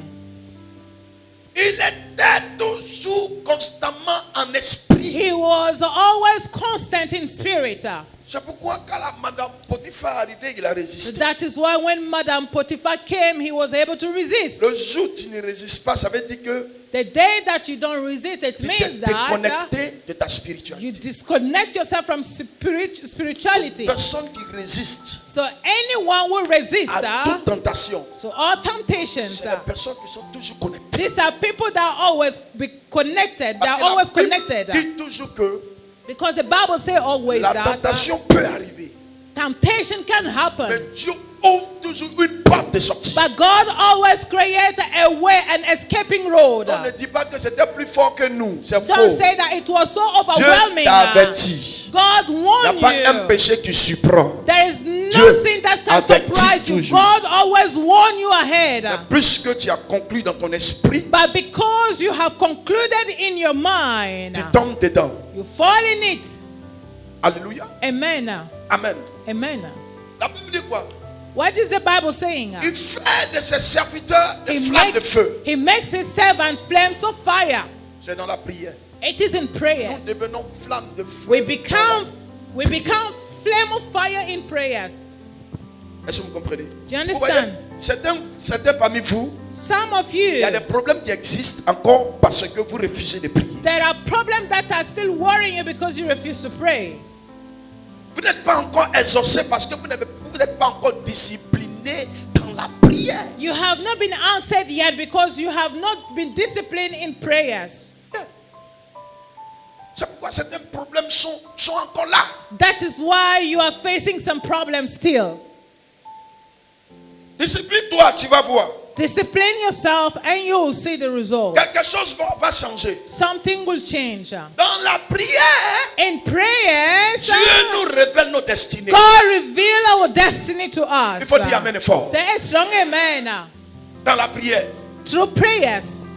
Il était toujours constamment en esprit. He was always constant in spirit. C'est pourquoi quand la Madame Potiphar est arrivée, il a résisté. That is why when Madame Potiphar came, he was able to resist. Le jour où tu ne résistes pas, ça veut dire que The day that you don't resist, it tu t'es means that déconnecté de ta you spiritualité. disconnect yourself from spirituality. Personne qui résiste So anyone who resists, à toute tentation, so all temptations, c'est les personnes qui sont toujours connectées. these are people that always be connected. They Parce are que la always Bible connected. dit toujours que Because the Bible says always la that tentation peut arriver. temptation can Mais happen. Dieu ouvre toujours une porte de sortie. But God always creates a way, an escaping road. On ne dit pas que c'était plus fort que nous. C'est Don't faux. say that it was so Dieu overwhelming. t'a averti. God Il n'y a warned pas un you. péché qui surprend. There is no Dieu sin that can avertit surprise you. toujours. God always warned you ahead. Plus que tu as conclu dans ton esprit, But because you have concluded in your mind, tu tombes dedans. you fall in it. Alléluia. Amen. Amen. Amen. La Bible dit quoi? What is the Bible saying? Il fait de ses serviteurs des flammes de feu. He makes his servant flames of fire. C'est dans la prière. It is in prayer. Nous devenons flammes de feu. We become flame of fire in prayers. Est-ce que vous comprenez? Do you Vous voyez, understand? certains parmi vous, Some of il y a you, des problèmes qui existent encore parce que vous refusez de prier. there are problems that are still worrying you because you refuse to pray. Vous n'êtes pas encore exaucé parce que vous n'êtes pas encore discipliné dans la prière. You have not been answered yet because you have not been disciplined in prayers. C'est pourquoi certains problèmes sont encore là. That is why you are facing some problems still. Discipline-toi, tu vas voir. Discipline yourself and you will see the results. Quelque chose va changer. Something will change. Dans la prière, In prayers, Dieu nous révèle nos destinées. God reveal our destiny to us. Il faut dire amen fort. Say a strong amen. Dans la prière, Through prayers,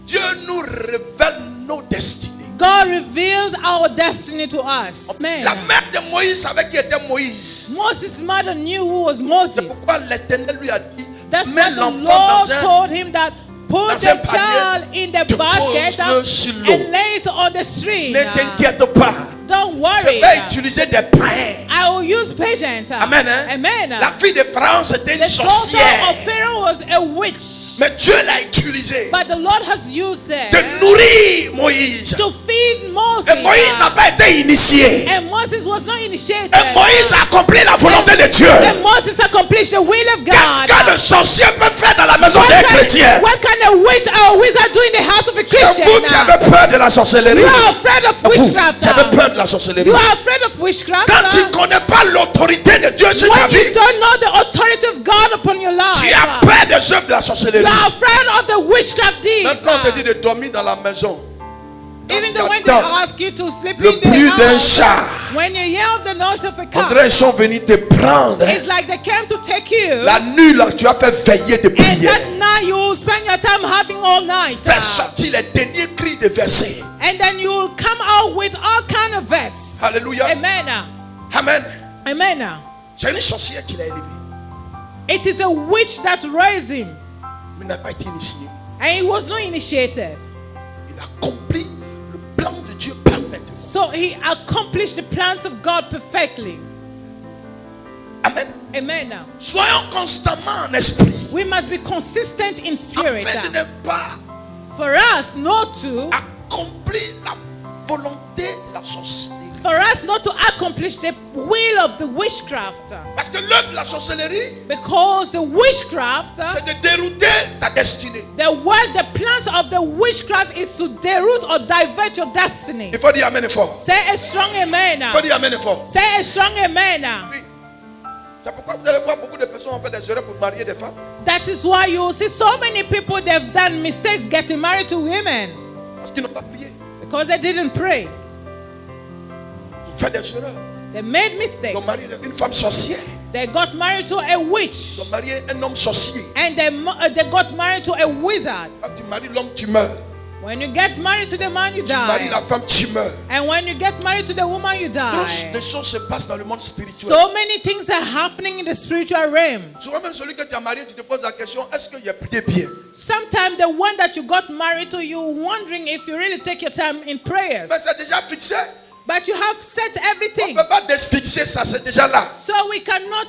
Dieu nous révèle nos destinées. God reveals our destiny to us. Amen. La mère de Moïse savait qui était Moïse. Moses' mother knew who was C'est Moses. pourquoi l'Éternel lui a dit, That's mets why the l'enfant Lord dans un... told him that put dans the un panier, child in the basket dépose-le sur l'eau. and lay it on the stream. Ne t'inquiète pas. Don't Je worry. vais utiliser des païens. I will use patience. Amen. Hein? Amen. La fille de Pharaon, c'était une The daughter sorcière. of Pharaoh was a witch. Mais Dieu l'a utilisé But the Lord has used her de nourrir Moïse. to feed Moses. Et Moïse n'a pas été initié. And Moses was not initiated. Et Moïse a accompli la volonté de Dieu. And Moses accomplished the will of Qu'est-ce God. que le sorcier peut faire dans la maison des chrétiens? What can a witch or a wizard do in the house of a C'est Christian? vous qui avez peur de la sorcellerie. You are afraid of Vous witchcraft. qui avez peur de la sorcellerie. You are afraid of witchcraft. Quand tu ne connais pas l'autorité de Dieu sur ta When you vie, don't know the authority of God upon your life, tu as peur des œuvres de la sorcellerie. you are afraid of the witchcraft deeds. Même quand on te dit de dormir dans la maison, quand Even tu though when they attends ask you to sleep le in the bruit d'un house, chat, when you hear the noise of a on car, dirait qu'ils sont venus te prendre. it's like they came to take you. La nuit là, tu as fait veiller de And prière. that night you will spend your time having all night. Fais sortir les derniers cris de versets. And then you will come out with all kind of verse. Alléluia. Amen. Amen. Amen. C'est une sorcière qui l'a élevé. It is a witch that raised him. Mais il n'a pas été initié. And he was not initiated. Il a accompli le plan de Dieu parfaitement. So he accomplished the plans of God perfectly. Amen. Amen. Soyons constamment en esprit. We must be consistent in spirit. Afin de ne pas For us not to accomplir la volonté de la sorcellerie. For us not to accomplish the will of the witchcraft. Parce que l'œuvre de la sorcellerie, Because the witchcraft, c'est de dérouter ta destinée. the plans of the witchcraft is to deroot or divert your destiny. Il faut dire amen fort. Say a strong amen. Il faut dire amen fort. Say a strong amen. Oui. C'est pourquoi vous allez voir beaucoup de personnes ont fait des erreurs pour marier des femmes. That is why you will see so many people they've done mistakes getting married to women. Parce qu'ils n'ont pas prié. Because they didn't pray. Ils ont fait des erreurs. They made Ils mistakes. ont marié une femme sorcière. They got married to a witch. Ils ont marié un homme sorcier. And they got married to a wizard. Quand tu maries l'homme, tu meurs. When you get married to the man, you Tu maries die. la femme, tu meurs. And when you get married to the woman, you Trop die. de choses se passent dans le monde spirituel. So many things are happening in the spiritual realm. Souvent même celui que tu as marié, tu te poses la question, est-ce que j'ai prié bien? Sometimes the one that you got married to, you're wondering if you really take your time in prayers. Mais c'est déjà fixé. But you have set On everything. ne peut pas défixer ça, c'est déjà là. So we cannot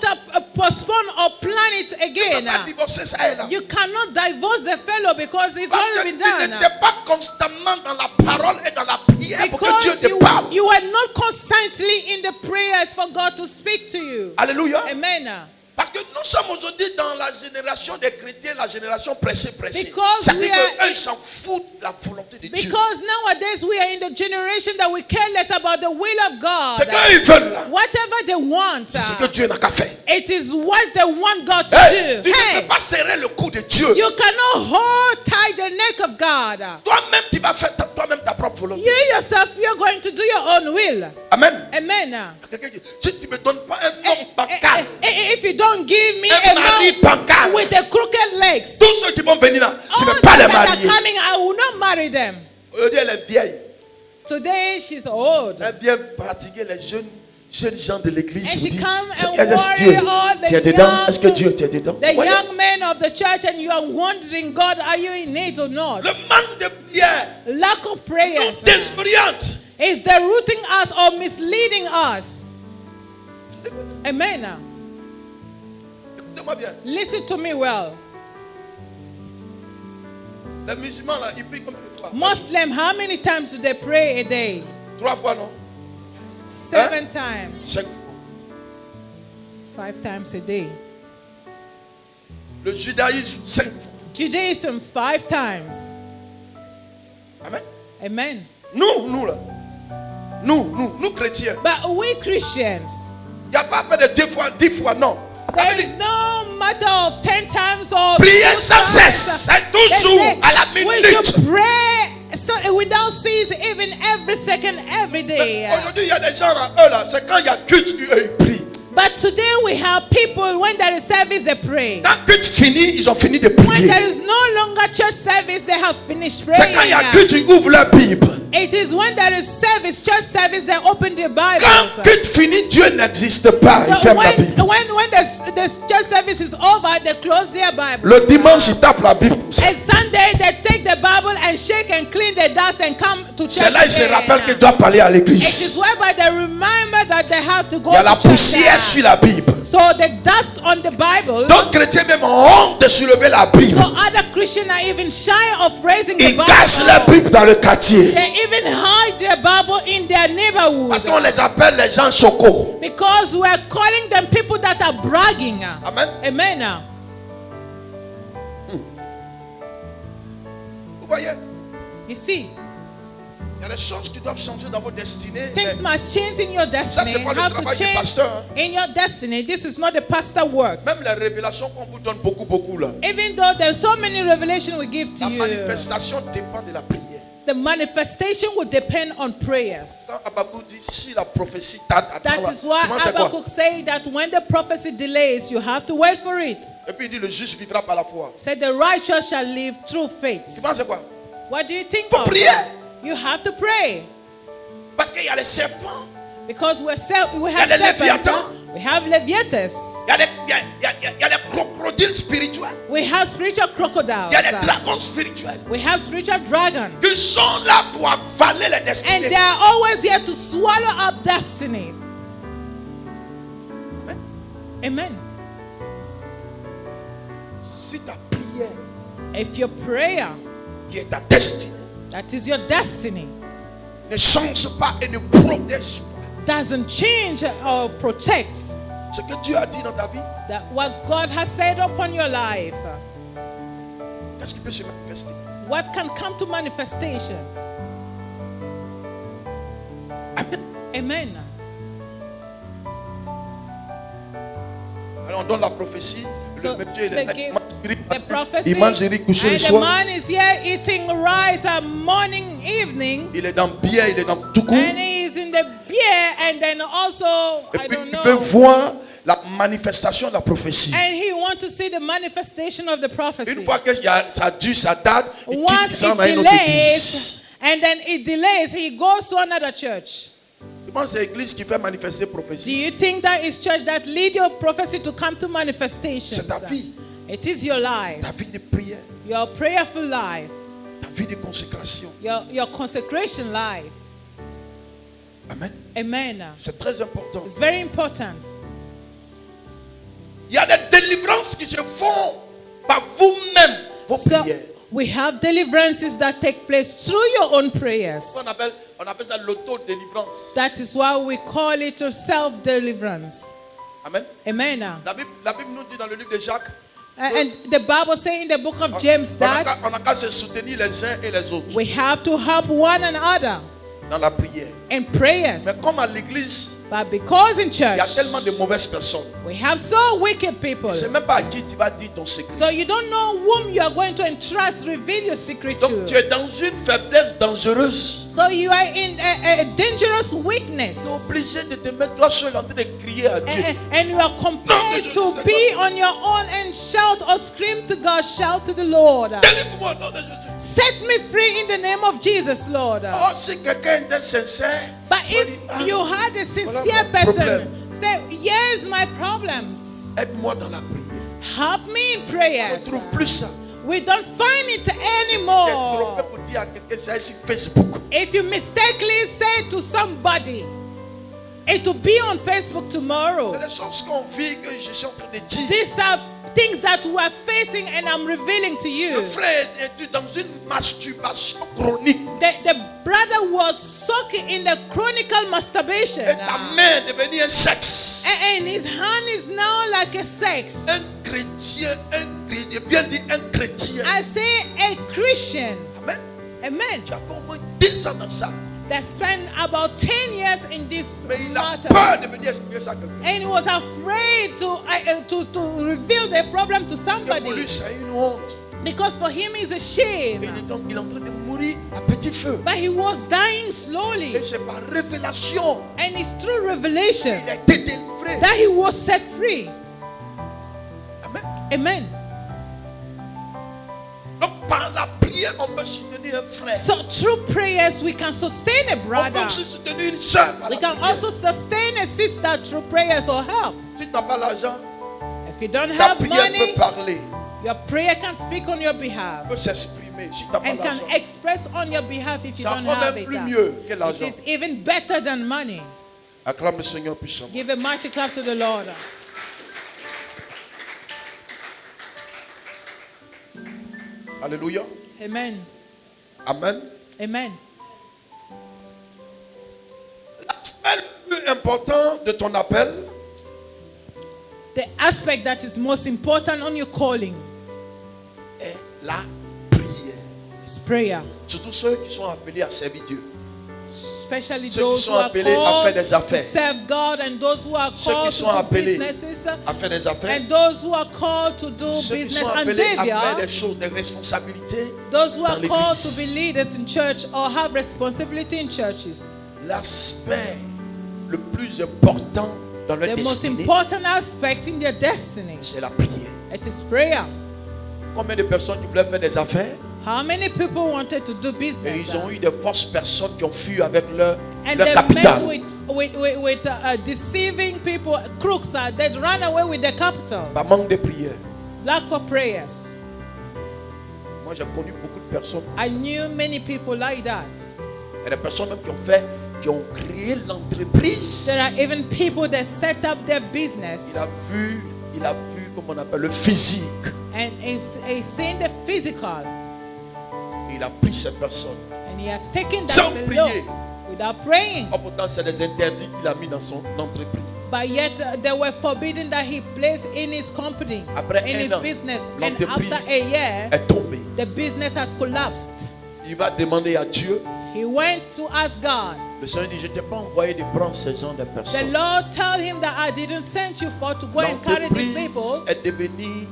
postpone or plan it Tu ne peux again. pas divorcer ça et là. You cannot divorce the fellow because it's Parce que already tu been done. n'étais pas constamment dans la parole et dans la prière pour que Dieu Because te parle. you were not constantly in the prayers for God to speak to you. Alléluia. Amen. Parce que nous sommes aujourd'hui dans la génération des chrétiens, la génération pressée. Because Ça veut we dire are qu'eux, in- ils s'en foutent de la volonté de Dieu. Because nowadays we are in the generation that we care less about the will of God. C'est qu'eux, ils veulent là. Whatever they want, C'est ce que Dieu n'a qu'à faire. it is what they want God to Hey, do. tu ne Hey, peux pas serrer le cou de Dieu. you cannot hold tight the neck of God. Toi-même, tu vas faire toi-même ta propre volonté. You yourself, you're going to do your own will. Amen. Amen. Quelqu'un dit, si tu ne me donnes pas un nom bancal, If you don't give me un a mari man bancal, with the crooked legs, tous ceux qui vont venir là, tu ne all peux pas les those that marier. are coming, I will not marry them. Aujourd'hui, elle est vieille. Today she's old. Elle vient pratiquer les jeunes gens de l'église. And Vous she dites, come and Seigneur, est-ce Dieu? worry all the Tu es dedans? Est-ce que Dieu tu es dedans? the Voyez, young men of the church, and you are wondering, God, are you in it or not? le manque de prière Lack of nous prayers désoriente. is derouting us or misleading us. Amen. Écoutez-moi bien. Listen to me well. Les musulmans là, ils prient combien de fois? Muslim, how many times do they pray a day? 3 fois, non? 7 times. Chaque fois. 5 times a day. Le judaïsme, 5 fois. Judaism, 5 times. Amen. Amen. Nous là. Nous chrétiens. But we Christians, Il n'y a pas fait de 2 fois, 10 fois, non. Ça there veut is dire, no matter of 10 times or prier 2 sans times. cesse. C'est They toujours say à la we minute. should pray so without cease, even every second, every day. Aujourd'hui, il y a des gens là, eux là, c'est quand il y a culte, ils prient. But today we have people, when there is service, they pray. Quand culte finit, ils ont fini de When there prier. is no longer church service, they have finished C'est quand il y a praying. culte, ils ouvrent leur Bible. It is when there is service, church service, they open their Bibles. Quand culte finit, Dieu n'existe pas. Ils So ferment la Bible. when the church service is over, they close their Bible. Le dimanche, ils tapent la Bible. And Sunday, they take the Bible and shake and clean the dust and come to church. C'est là qu'ils se again. rappellent qu'ils doivent aller à It is l'église. whereby they remember that they have to go Il y a la to church. poussière sur la Bible. So the dust on the Bible. D'autres chrétiens même ont honte de soulever la Bible. So other Christians are even shy of raising the Ils Bible. cachent la Bible dans le quartier. They even hide their Bible in their neighborhood. Parce qu'on les appelle les gens chocos. Because we are calling them people that are bragging. Amen. Amen. Vous voyez, You see, il y a des choses qui doivent changer dans votre destinée. things Mais must change in your ça, destiny. c'est pas You le have to travail du change pasteur. Hein. in your destiny. This is not the pastor work. Même les révélations qu'on vous donne beaucoup là. Even though there's so many revelations we give to La you, manifestation dépend de la prière. the manifestation will depend on prayers. Quand Habakkuk dit si la prophétie tarde, That attends, is why comment c'est quoi? Habakkuk say that when the prophecy delays, you have to wait for it. Et puis il dit le juste vivra par la foi. Said the righteous shall live through faith. Comment c'est quoi? What do you think Faut of? prier. You have to pray. Parce qu'il y a les serpents. Because we have Il y a les serpents. Léviathans. We have Leviathus. Il y a les crocodiles spirituels. We have spiritual crocodiles. Il y a les dragons spirituels. We have spiritual dragons. Qui sont là pour avaler les And destinées. they are always here to swallow up destinies. Amen. Si ta prière If your prayer, qui est ta destinée that is your destiny, ne change pas et ne protège pas doesn't change or protect ce que Dieu a dit dans ta vie, that what God has said upon your life, qu'est-ce qui peut se manifester? what can come to manifestation? Amen. Amen. Alors on donne la prophétie. So Le monsieur they give the prophecy, il mange riz couché le and the soir. man is here eating rice morning, evening, Il est dans bière, il est dans tout court. and he is in the beer, and then also Et I puis don't il veut know, voir la manifestation de la prophétie. and he wants to see the manifestation of the Une prophecy. fois que ça dure, ça date, il quitte, il Once s'en it va à une autre église. delays, and then it delays, he goes to another church. Je pense que c'est l'église qui fait manifester Do prophétie. you think that is church that lead your prophecy to come to manifestation? C'est ta vie. It is your life, Ta vie de prière, your prayerful life, ta vie de consécration. your consecration life. Amen. Amen. C'est très important. It's very important. Il y a des délivrances qui se font par vous-même, vos So prières. we have deliverances that take place through your own prayers. On appelle ça l'auto-délivrance. That is why we call it a self-deliverance. Amen. Amen. La Bible nous dit dans le livre de Jacques, And the Bible says in the book of James on n'a that qu'à se soutenir les uns et les autres we have to help one another dans la prière. in prayers. Mais comme à l'église, But because in il church y a tellement de mauvaises personnes. we have so wicked people, Tu ne sais même pas à qui tu vas dire ton secret. so you don't know whom you are going to entrust, reveal your secret Donc tu to. es dans une faiblesse dangereuse. So you are in a dangerous Tu es weakness. obligé de te mettre toi seul en train de crier à Dieu. And you are compelled to be on your own and shout or scream to God, shout to the Lord. Délivre-moi au nom de Jésus. Set me free in the name of Jesus, Lord. Oh, si quelqu'un était sincère, But tu vas dire, if you had a voilà sincere mon person, problème. Say, here's my problems. Aide-moi dans la prière. Help me in On ne prayers. trouve plus ça. We don't find it Tu t'es anymore. trompé pour dire à quelqu'un, c'est sur Facebook. If you mistakenly say to somebody, it will be on Facebook tomorrow. C'est des choses qu'on vit que je suis en train de dire. These are things that we are facing and I'm revealing to you. Le frère est dans une masturbation chronique. The brother was soaking in the chronical masturbation. Et sa main est devenue un sexe. And his hand is now like a sex. Un chrétien, bien dit un chrétien. I say a Christian. Amen. Amen. Tu as fait au moins 10 ans dans ça. That spent about 10 years in this Mais il a matter. peur de venir expliquer ça à quelqu'un. And he was afraid to reveal the problem to Parce que pour somebody. lui, c'est une honte. Because for him, it's a Et shame. il est en train de mourir à petit feu. But he was dying slowly. Et c'est par révélation And it's through revelation qu'il a été délivré. that he was set free. Amen. Amen. Donc par la prière, on peut soutenir un frère. So through prayers, we can sustain a On brother. peut aussi soutenir une soeur par We la can prière. also sustain a sister through prayers or help. Si tu n'as pas l'argent, If you don't ta have prière money, peut parler, your prayer can speak on your behalf peut s'exprimer. Si tu n'as pas and can l'argent, express on your behalf if you c'est don't encore have même it. plus mieux que It l'argent. is even better than money. Acclame le Seigneur puissamment. Give a mighty clap to the Lord. Alléluia. Amen. Amen. Amen. L'aspect le plus important de ton appel, The aspect that is most important on your calling est la prière. is prayer. Surtout ceux qui sont appelés à servir Dieu. Especially Ceux qui those sont who are appelés à called faire des to affaires. serve God and those who are Ceux qui called sont to do appelés businesses à faire des affaires. and those who are called to do Ceux qui business sont and appelés à faire endeavor. des choses, des responsabilités Those who dans are called to l'église. be leaders in church or have responsibility in churches. L'aspect le plus important dans leur The most destinée, important aspect in their destiny, c'est la prière. it is prayer. Combien de personnes qui voulaient faire des affaires How many people wanted to do et business? ils ont eu des fausses personnes qui ont fui avec leur And they capital. met with deceiving people, crooks. They ran away with their capital. Par manque de prière. Lack of prayers. Moi, j'ai connu beaucoup de personnes. I knew many people like that. Il y a des personnes même qui ont créé l'entreprise. There are even people that set up their business Il a vu, comment on appelle, le physique. and he's seen the physical, Et il a pris ces personnes. and he has taken Sans that below prier. without praying. Oh, pourtant, c'est des interdits qu'il a mis dans son entreprise. But yet they were forbidden that he placed in his company, Après in un his an, business. And l'entreprise after a year, est tombée. the business has collapsed. Il va demander à Dieu. He went to ask God. Le Seigneur dit, je ne t'ai pas envoyé de prendre ce genre de The personnes. Lord told him that I didn't send you for to go and carry these L'entreprise people. est devenue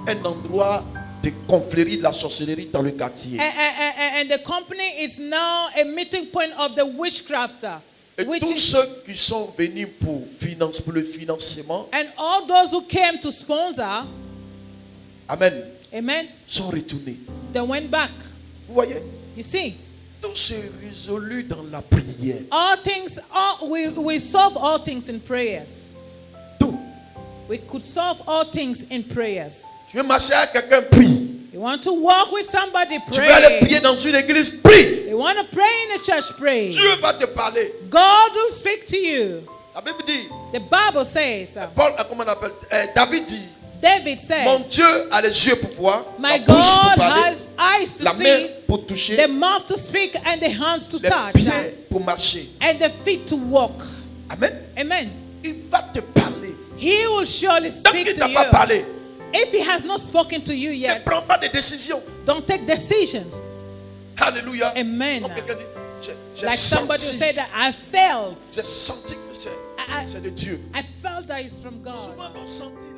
un endroit de confrérie de la sorcellerie dans le quartier. And the company is now a meeting point of the witchcraft. Et Which tous is, ceux qui sont venus pour le financement, and all those who came to sponsor, amen, amen, sont retournés. they went back. Vous voyez, You see, tout s'est résolu dans la prière. all things, we solve all things in prayers. Tout. We could solve all things in prayers. Tu veux marcher avec quelqu'un, prie. You want to walk with somebody, Tu veux aller pray. prier dans une église, prie. You want to pray in a church, pray. Dieu va te parler. God will speak to you. La Bible dit, The Bible says, comment on appelle, David dit, David said, mon Dieu a les yeux pour voir, my la bouche pour God parler, has eyes to la main see, pour toucher, the mouth to speak, and the hands to les touch, pieds pour marcher. and the feet to walk. Amen. Amen. Il va te parler. He will surely Tant speak qu'il to ne t'a pas you. parlé, If he has not spoken to you ne yet, prends pas de décision. don't take decisions. Alléluia. Amen. Comme quelqu'un dit, j'ai Like somebody who senti, said that I felt j'ai senti que c'est de Dieu. I felt that it's from God. Souvent, nos sentiments